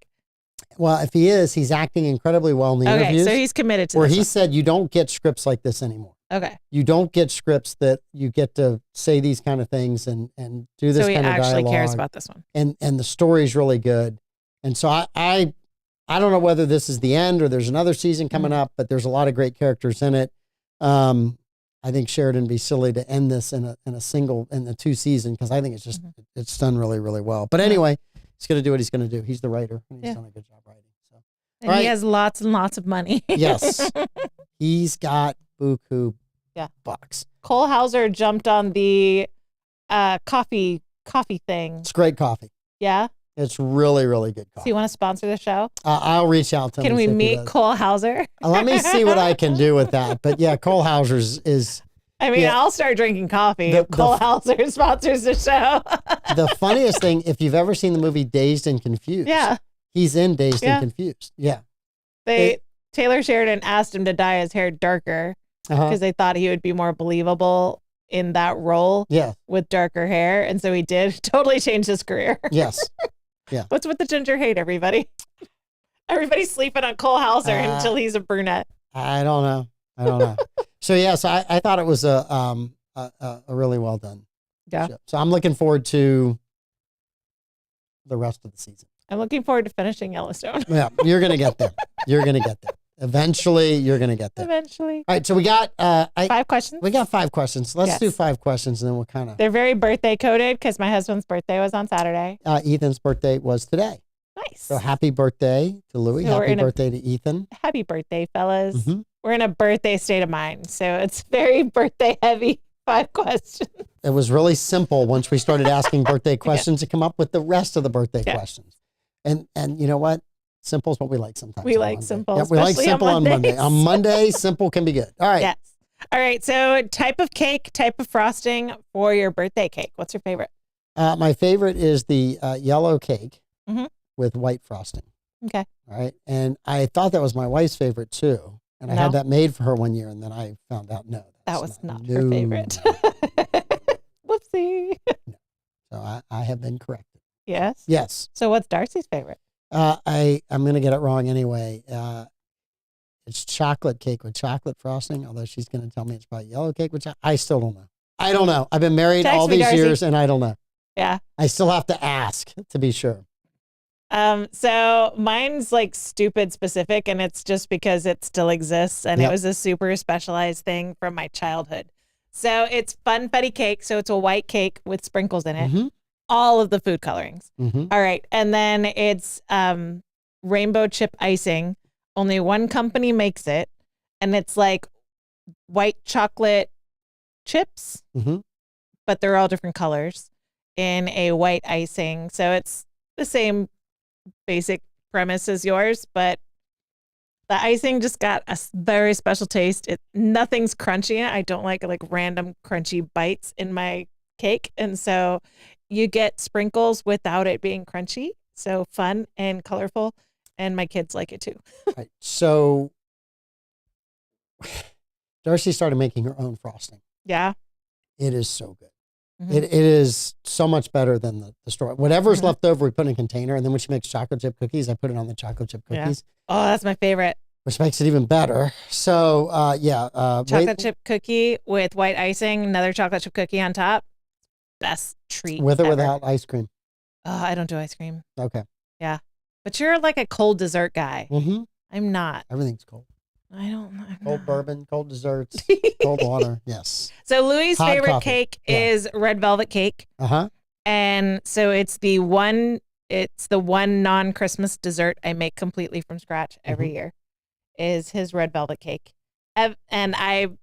Well, if he is, he's acting incredibly well in the interviews. So he's committed to where this he one. said, you don't get scripts like this anymore. Okay. You don't get scripts that you get to say these kind of things and do this kind of dialogue. So he actually cares about this one. And the story's really good. And so I don't know whether this is the end or there's another season coming up, but there's a lot of great characters in it. I think Sheridan would be silly to end this in the 2 season because I think it's just it's done really, really well. But anyway, he's going to do what he's going to do. He's the writer, and he's done a good job writing. So, and he has lots and lots of money. Yes, he's got buku bucks. Cole Hauser jumped on the coffee thing. It's great coffee. Yeah. It's really, really good coffee. So you want to sponsor the show? I'll reach out to him. Can we meet Cole Hauser? Let me see what I can do with that. But yeah, Cole Hauser is. I mean, I'll start drinking coffee if Cole Hauser sponsors the show. The funniest thing, if you've ever seen the movie Dazed and Confused, he's in Dazed and Confused. Yeah. Taylor Sheridan asked him to dye his hair darker because they thought he would be more believable in that role with darker hair. And so he did. Totally changed his career. Yes. Yeah. What's with the ginger hate, everybody? Everybody's sleeping on Cole Hauser until he's a brunette. I don't know. So yes, I thought it was a really well done show. So I'm looking forward to the rest of the season. I'm looking forward to finishing Yellowstone. Yeah, you're gonna get there. Eventually, you're gonna get there. Eventually. All right, so we got 5 questions. We got 5 questions. Let's do 5 questions, and then we'll kind of. They're very birthday coded because my husband's birthday was on Saturday. Ethan's birthday was today. Nice. So happy birthday to Louie. So happy birthday to Ethan. Happy birthday, fellas. We're in a birthday state of mind, so it's very birthday heavy. 5 questions. It was really simple once we started asking birthday questions to come up with the rest of the birthday questions. And you know what? Simple is what we like sometimes. We like simple. Yeah, we like simple on Monday. On Monday, simple can be good. All right. Yes. All right. So type of cake, type of frosting for your birthday cake. What's your favorite? My favorite is the yellow cake with white frosting. Okay. All right. And I thought that was my wife's favorite too. And I had that made for her one year, and then I found out that was not her favorite. Whoopsie. No. So I have been corrected. Yes. Yes. So what's Darcy's favorite? I'm going to get it wrong anyway. It's chocolate cake with chocolate frosting, although she's going to tell me it's probably yellow cake, which I still don't know. I don't know. I've been married all these years, and I don't know. Yeah. I still have to ask to be sure. So mine's like stupid specific, and it's just because it still exists, and Yep. it was a super specialized thing from my childhood. So it's funfetti cake. So it's a white cake with sprinkles in it. Mm-hmm. All of the food colorings. Mm-hmm. All right. And then it's rainbow chip icing. Only one company makes it. And it's like white chocolate chips, Mm-hmm. but they're all different colors in a white icing. So it's the same basic premise as yours, but the icing just got a very special taste. Nothing's crunchy in it. I don't like random crunchy bites in my cake. And so you get sprinkles without it being crunchy. So fun and colorful. And my kids like it too. Right. So Darcy started making her own frosting. Yeah. It is so good. Mhm. It is so much better than the store. Whatever's Mhm. left over, we put in a container. And then when she makes chocolate chip cookies, I put it on the chocolate chip Yeah. cookies, Oh, that's my favorite. which makes it even better. So, Chocolate chip cookie with white icing, another chocolate chip cookie on top. Best treat. with or ever. without ice cream. Oh, I don't do ice cream. Okay. But you're like a cold dessert guy. Mm-hmm. I'm not. Everything's cold. I'm Cold not. bourbon, cold desserts, cold water. Yes. So Louis' Hot favorite coffee. cake Yeah. is red velvet cake. Uh-huh. And so it's the one non-Christmas dessert I make completely from scratch every year is his red velvet cake. And I've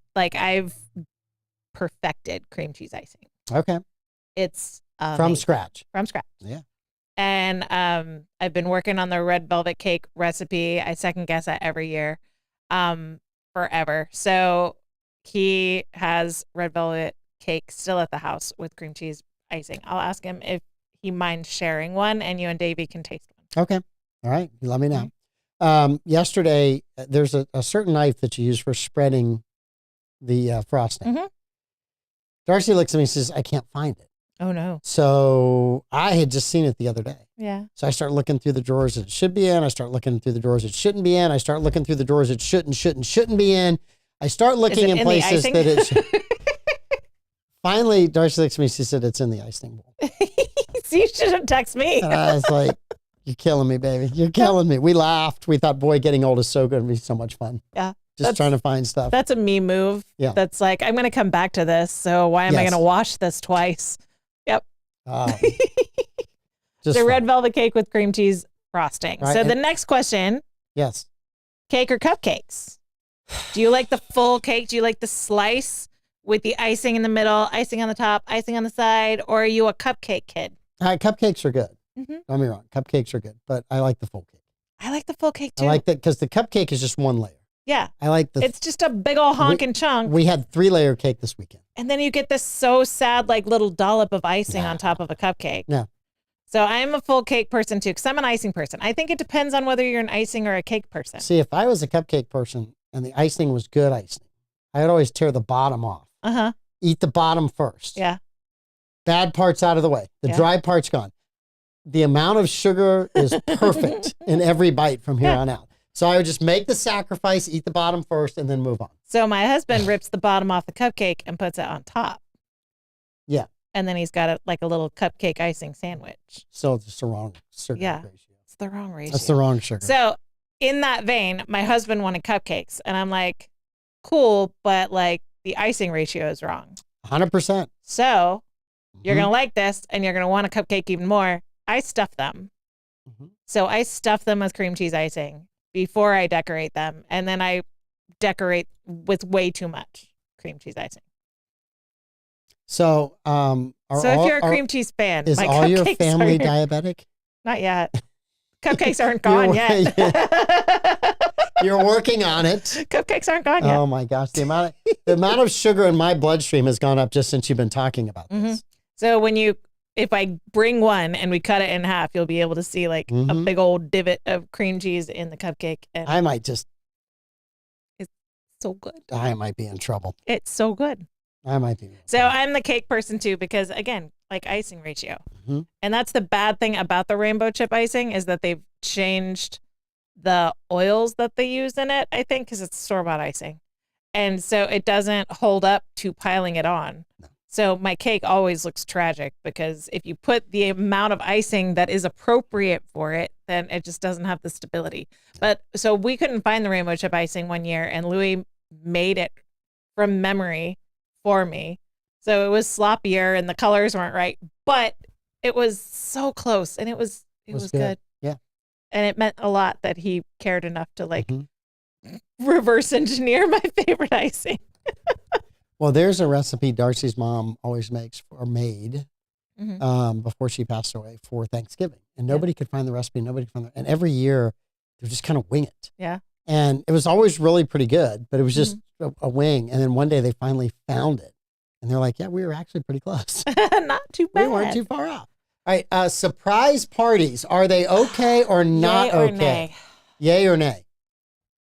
perfected cream cheese icing. Okay. It's From amazing. scratch. From scratch. Yeah. And I've been working on the red velvet cake recipe. I second guess that every year, forever. So he has red velvet cake still at the house with cream cheese icing. I'll ask him if he minds sharing one, and you and Davey can taste one. Okay. All right. You let me know. Yesterday, there's a certain knife that you use for spreading the frosting. Mhm. Darcy looks at me and says, I can't find it. Oh no. So I had just seen it the other day. Yeah. So I start looking through the drawers that it should be in. I start looking through the drawers it shouldn't be in. I start looking through the drawers it shouldn't be in. I start looking in the places icing? that it should. Finally, Darcy looks at me. She said, it's in the icing bowl. So you should have texted me. And I was like, you're killing me, baby. You're killing me. We laughed. We thought, boy, getting old is so good. It'd be so much fun. Yeah. Just trying to find stuff. That's a me move. Yeah. That's like, I'm going to come back to this. So why am I Yes. going to wash this twice? Yep. Just The fun. red velvet cake with cream cheese frosting. Right, So the and- next question, Yes. cake or cupcakes? Do you like the full cake? Do you like the slice with the icing in the middle, icing on the top, icing on the side? Or are you a cupcake kid? Cupcakes are good. Mhm. Don't get me wrong. Cupcakes are good, but I like the full cake. I like the full cake too. I like that because the cupcake is just one layer. Yeah. I like the. It's just a big old honking chunk. We had 3-layer cake this weekend. And then you get this so sad, like little dollop of icing on top of a cupcake. No. So I'm a full cake person too, because I'm an icing person. I think it depends on whether you're an icing or a cake person. See, if I was a cupcake person and the icing was good icing, I would always tear the bottom off. Uh-huh. Eat the bottom first. Yeah. Bad parts out of the way. The Yeah. dry part's gone. The amount of sugar is perfect in every bite from here Yeah. on out. So I would just make the sacrifice, eat the bottom first, and then move on. So my husband rips the bottom off the cupcake and puts it on top. Yeah. And then he's got like a little cupcake icing sandwich. So it's just the wrong sugar Yeah. ratio. It's the wrong ratio. That's the wrong sugar. So in that vein, my husband wanted cupcakes. And I'm like, cool, but like the icing ratio is wrong. 100%. So you're Mhm. going to like this and you're going to want a cupcake even more. I stuff them. Mhm. So I stuff them with cream cheese icing before I decorate them. And then I decorate with way too much cream cheese icing. So, So if you're a cream cheese fan, is my all your cupcakes family are diabetic? not yet. Cupcakes aren't gone yet. You're working on it. Cupcakes aren't gone yet. Oh my gosh, the amount of sugar in my bloodstream has gone up just since you've been talking about this. So if I bring one and we cut it in half, you'll be able to see like a Mhm. big old divot of cream cheese in the cupcake. And I might just, so good. I might be in trouble. It's so good. I might be. So I'm the cake person too, because again, like icing ratio. Mhm. And that's the bad thing about the rainbow chip icing is that they've changed the oils that they use in it, I think, because it's store-bought icing. And so it doesn't hold up to piling it on. No. So my cake always looks tragic because if you put the amount of icing that is appropriate for it, then it just doesn't have the stability. But so we couldn't find the rainbow chip icing one year, and Louis made it from memory for me. So it was sloppier and the colors weren't right, but it was so close and it was good. Yeah. And it meant a lot that he cared enough to like Mm-hmm. reverse engineer my favorite icing. Well, there's a recipe Darcy's mom always makes or made before she passed away for Thanksgiving. And nobody could find the recipe. Nobody could find it. And every year they just kind of wing it. Yeah. And it was always really pretty good, but it was just a wing. And then one day they finally found it. And they're like, yeah, we were actually pretty close. Not too bad. We weren't too far off. All right. Surprise parties. Are they okay or not Yay or okay? nay? Yay or nay?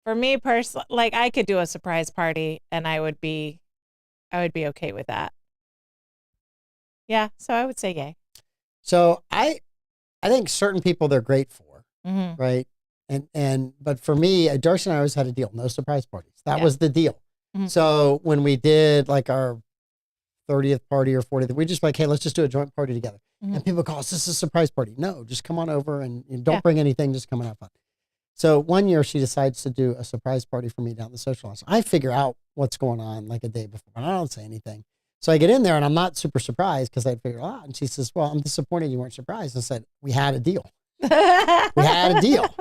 For me personally, like I could do a surprise party and I would be okay with that. Yeah. So I would say yay. So I think certain people they're great for, Mm-hmm. right? But for me, Darcy and I always had a deal. No surprise parties. That was the deal. Mhm. So when we did like our 30th party or 40th, we just like, hey, let's just do a joint party together. Mhm. And people call us, this is a surprise party. No, just come on over and don't bring anything. Just come and have fun. So one year she decides to do a surprise party for me down the social house. I figure out what's going on like a day before, but I don't say anything. So I get in there and I'm not super surprised because I figure out. And she says, well, I'm disappointed you weren't surprised. I said, we had a deal. We had a deal.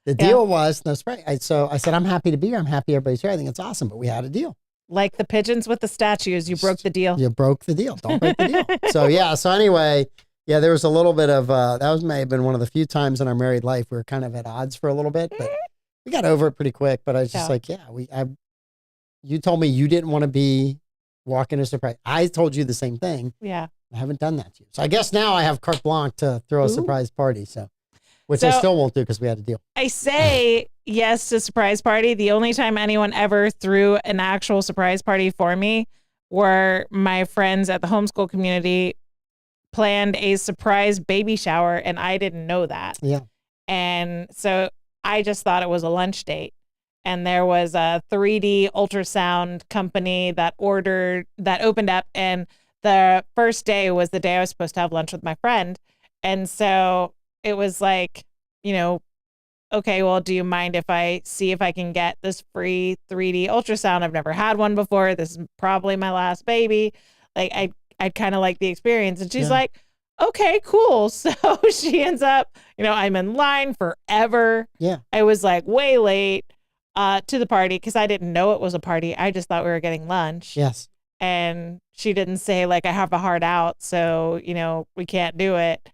The deal was no surprise. So I said, I'm happy to be here. I'm happy everybody's here. I think it's awesome, but we had a deal. Like the pigeons with the statues, you broke the deal. You broke the deal. Don't break the deal. So yeah. So anyway, yeah, there was a little bit of, may have been one of the few times in our married life we were kind of at odds for a little bit, but we got over it pretty quick. But I was just like, you told me you didn't want to be walking a surprise. I told you the same thing. Yeah. I haven't done that to you. So I guess now I have carte blanche to throw a surprise party. Which I still won't do because we had a deal. I say yes to surprise party. The only time anyone ever threw an actual surprise party for me were my friends at the homeschool community planned a surprise baby shower, and I didn't know that. Yeah. And so I just thought it was a lunch date. And there was a 3D ultrasound company that opened up, and the first day was the day I was supposed to have lunch with my friend. And so it was like, okay, well, do you mind if I see if I can get this free 3D ultrasound? I've never had one before. This is probably my last baby. Like I'd kind of like the experience. And she's like, okay, cool. So she ends up, I'm in line forever. Yeah. I was like way late to the party because I didn't know it was a party. I just thought we were getting lunch. Yes. And she didn't say like, I have a hard out, so, we can't do it.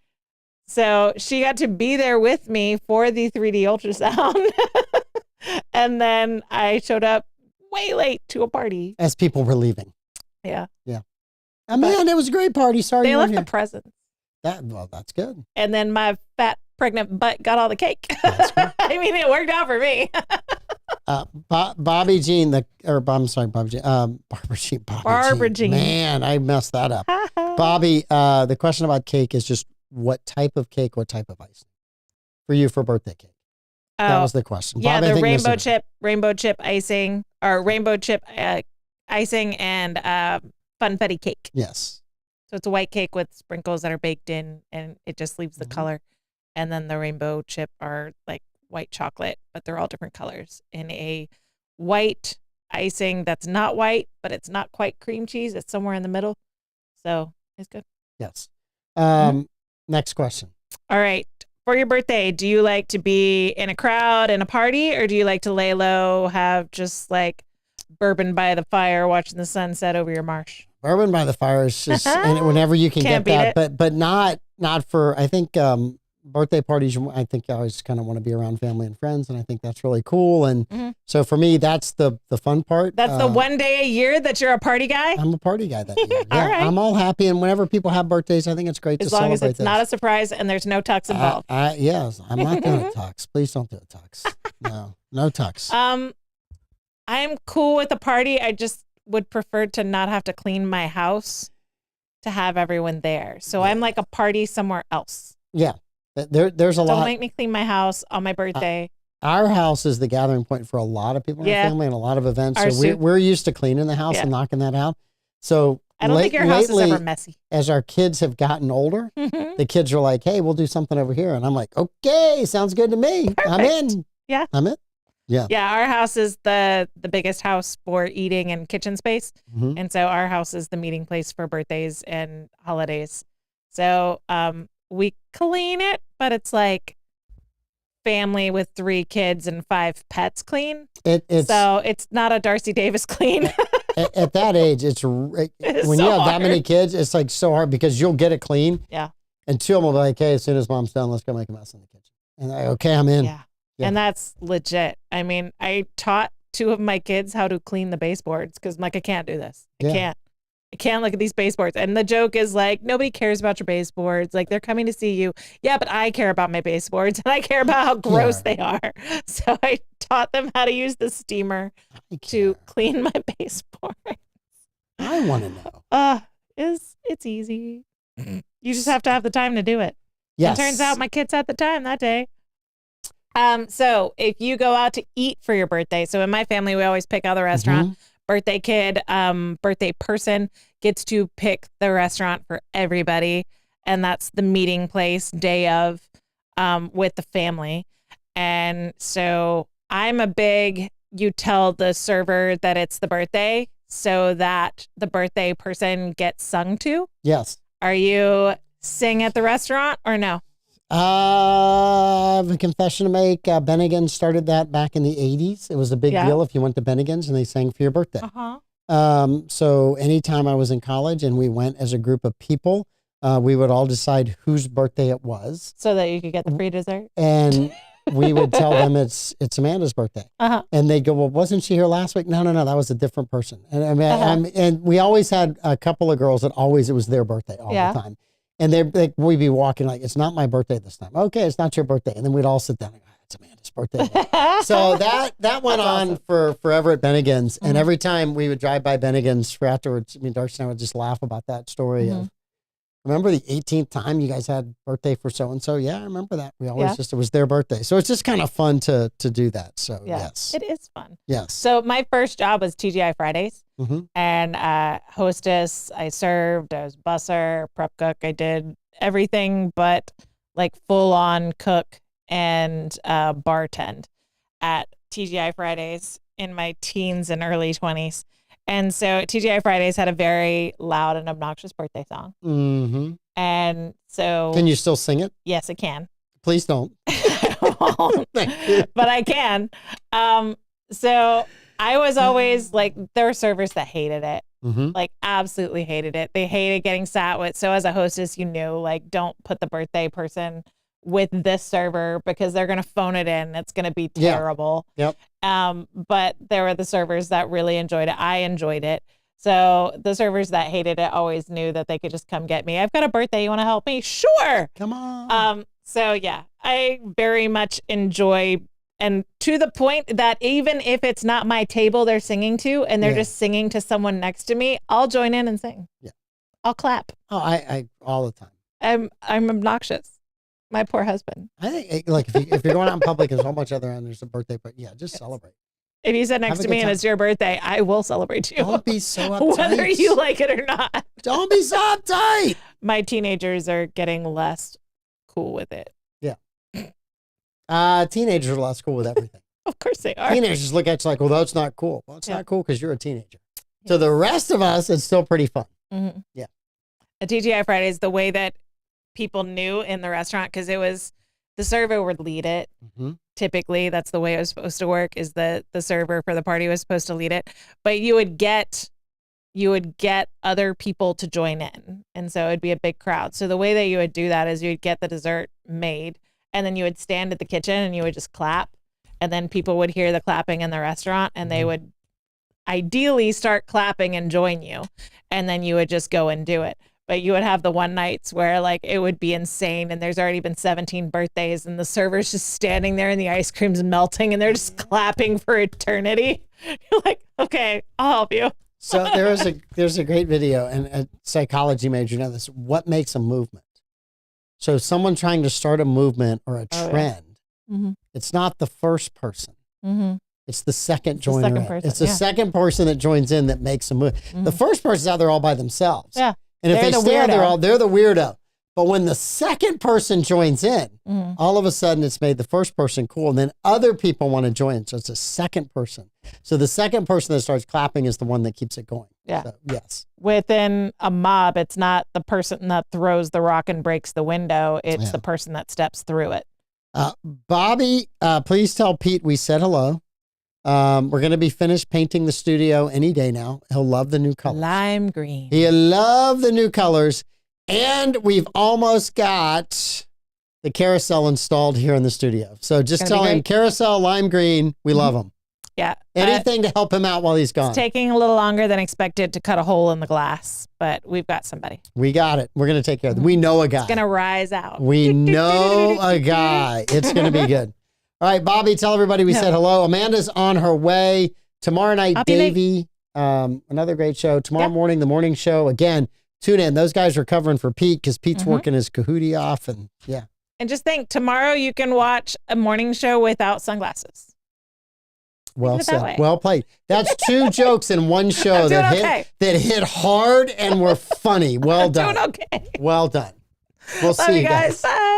So she got to be there with me for the 3D ultrasound. And then I showed up way late to a party. As people were leaving. Yeah. Yeah. Man, it was a great party. Sorry they you left weren't the presents. That's good. And then my fat, pregnant butt got all the cake. That's good. I mean, it worked out for me. Barbara Jean. Barbara Jean. Man, I messed that up. Bobby, the question about cake is just what type of cake, what type of icing for you for birthday cake? That was the question. Yeah, Bobby, the rainbow chip icing, or rainbow chip icing and funfetti cake. Yes. So it's a white cake with sprinkles that are baked in, and it just leaves the color. And then the rainbow chip are like white chocolate, but they're all different colors in a white icing that's not white, but it's not quite cream cheese. It's somewhere in the middle. So it's good. Yes. Next question. All right. For your birthday, do you like to be in a crowd in a party, or do you like to lay low, have just like bourbon by the fire, watching the sunset over your marsh? Bourbon by the fire is just, and whenever you can Can't get beat that, but not for, I think, birthday parties, I think you always kind of want to be around family and friends, and I think that's really cool. And so for me, that's the fun part. That's the one day a year that you're a party guy? I'm a party guy that year. Yeah, All right. I'm all happy, and whenever people have birthdays, I think it's great As to long celebrate as it's not a surprise and there's no tux involved. Yes, I'm not doing a tux. Please don't do a tux. No tux. I'm cool with a party. I just would prefer to not have to clean my house to have everyone there. So I'm like a party somewhere else. Yeah. There's a lot. Don't make me clean my house on my birthday. Our house is the gathering point for a lot of people in our family and a lot of events. So we're used to cleaning the house and knocking that out. So I don't think your house is lately, ever messy. as our kids have gotten older, Mhm. the kids are like, hey, we'll do something over here. And I'm like, okay, sounds good to me. I'm in. Yeah. I'm in. Yeah. Yeah, our house is the biggest house for eating and kitchen space. Mhm. And so our house is the meeting place for birthdays and holidays. So we clean it, but it's like family with 3 kids and 5 pets clean. It's So it's not a Darcy Davis clean. at that age, It's when so you have that hard. many kids, it's like so hard because you'll get it clean. Yeah. And 2 of them will be like, hey, as soon as mom's done, let's go make a mess in the kitchen. And I, okay, I'm in. Yeah. Yeah. And that's legit. I mean, I taught 2 of my kids how to clean the baseboards because I'm like, I can't do this. I can't look at these baseboards. And the joke is like, nobody cares about your baseboards. Like, they're coming to see you. Yeah, but I care about my baseboards and I care about how gross they are. So I taught them how to use the steamer to clean my baseboard. I want to know. It's easy. You just have to have the time to do it. Yes. It turns out my kids had the time that day. So if you go out to eat for your birthday, so in my family, we always pick out the restaurant. Birthday kid, birthday person gets to pick the restaurant for everybody. And that's the meeting place day of, with the family. And so I'm a big, you tell the server that it's the birthday so that the birthday person gets sung to. Yes. Are you sing at the restaurant or no? I have a confession to make. Bennigan's started that back in the 80s. It was a big deal if you went to Bennigan's and they sang for your birthday. So anytime I was in college and we went as a group of people, we would all decide whose birthday it was. So that you could get the free dessert? And we would tell them it's Amanda's birthday. And they'd go, well, wasn't she here last week? No, that was a different person. And I mean, and we always had a couple of girls that always, it was their birthday all the time. And we'd be walking like, it's not my birthday this time. Okay, it's not your birthday. And then we'd all sit down and go, it's Amanda's birthday. So that went on for forever at Bennigan's. And every time we would drive by Bennigan's for afterwards, I mean, Darcy and I would just laugh about that story of, remember the 18th time you guys had birthday for so-and-so? Yeah, I remember that. We always it was their birthday. So it's just kind of fun to do that. So yes. It is fun. Yes. So my first job was TGI Fridays. And hostess, I served, I was busser, prep cook. I did everything but like full on cook and bartend at TGI Fridays in my teens and early 20s. And so TGI Fridays had a very loud and obnoxious birthday song. And so... Can you still sing it? Yes, I can. Please don't. I won't, but I can. So I was always like, there were servers that hated it. Like absolutely hated it. They hated getting sat with. So as a hostess, you knew like, don't put the birthday person with this server because they're going to phone it in. It's going to be terrible. But there were the servers that really enjoyed it. I enjoyed it. So the servers that hated it always knew that they could just come get me. I've got a birthday. You want to help me? Sure. Come on. So yeah, I very much enjoy, and to the point that even if it's not my table they're singing to and they're just singing to someone next to me, I'll join in and sing. I'll clap. Oh, I all the time. I'm obnoxious. My poor husband. I think like if you're going out in public, there's a whole bunch other and there's a birthday, but yeah, just celebrate. If you sit next to me and it's your birthday, I will celebrate you. Don't be so uptight. Whether you like it or not. Don't be so uptight. My teenagers are getting less cool with it. Yeah. Teenagers are less cool with everything. Of course they are. Teenagers look at you like, well, that's not cool. Well, it's not cool because you're a teenager. To the rest of us, it's still pretty fun. Yeah. At TGI Fridays, the way that people knew in the restaurant, because it was the server would lead it. Typically, that's the way it was supposed to work, is that the server for the party was supposed to lead it. But you would get other people to join in. And so it'd be a big crowd. So the way that you would do that is you'd get the dessert made and then you would stand at the kitchen and you would just clap. And then people would hear the clapping in the restaurant and they would ideally start clapping and join you. And then you would just go and do it. But you would have the one nights where like it would be insane and there's already been 17 birthdays and the server's just standing there and the ice cream's melting and they're just clapping for eternity. You're like, okay, I'll help you. So there's a great video, and a psychology major know this. What makes a movement? So someone trying to start a movement or a trend, it's not the first person. It's the second the joiner. second person, It's the yeah. second person that joins in that makes a move. The first person's out there all by themselves. Yeah. And if They're they the stay out there weirdo. all, they're the weirdo. But when the second person joins in, Mm-hmm. all of a sudden it's made the first person cool. And then other people want to join. So it's a second person. So the second person that starts clapping is the one that keeps it going. Yeah. So, yes. Within a mob, it's not the person that throws the rock and breaks the window. It's Yeah. the person that steps through it. Bobby, please tell Pete we said hello. We're going to be finished painting the studio any day now. He'll love the new colors. Lime green. He'll love the new colors. And we've almost got the carousel installed here in the studio. So just Gonna be tell him great. carousel, lime green, we love him. Yeah. Anything to help him out while he's gone. It's taking a little longer than expected to cut a hole in the glass, but we've got somebody. We got it. We're going to take care of it. We know a guy. It's going to rise out. We know a guy. It's going to be good. All right, Bobby, tell everybody we said hello. Amanda's on her way. Tomorrow night, I'll be late. Davey, another great show. Tomorrow morning, the morning show. Again, tune in. Those guys are covering for Pete because Pete's working his Kahootie off. And yeah. And just think, tomorrow you can watch a morning show without sunglasses. Well Think of it that said. way. Well played. That's two jokes in one show I'm doing that hit hard and were funny. Well done. Doing okay. Well done. We'll Love see you guys. Bye.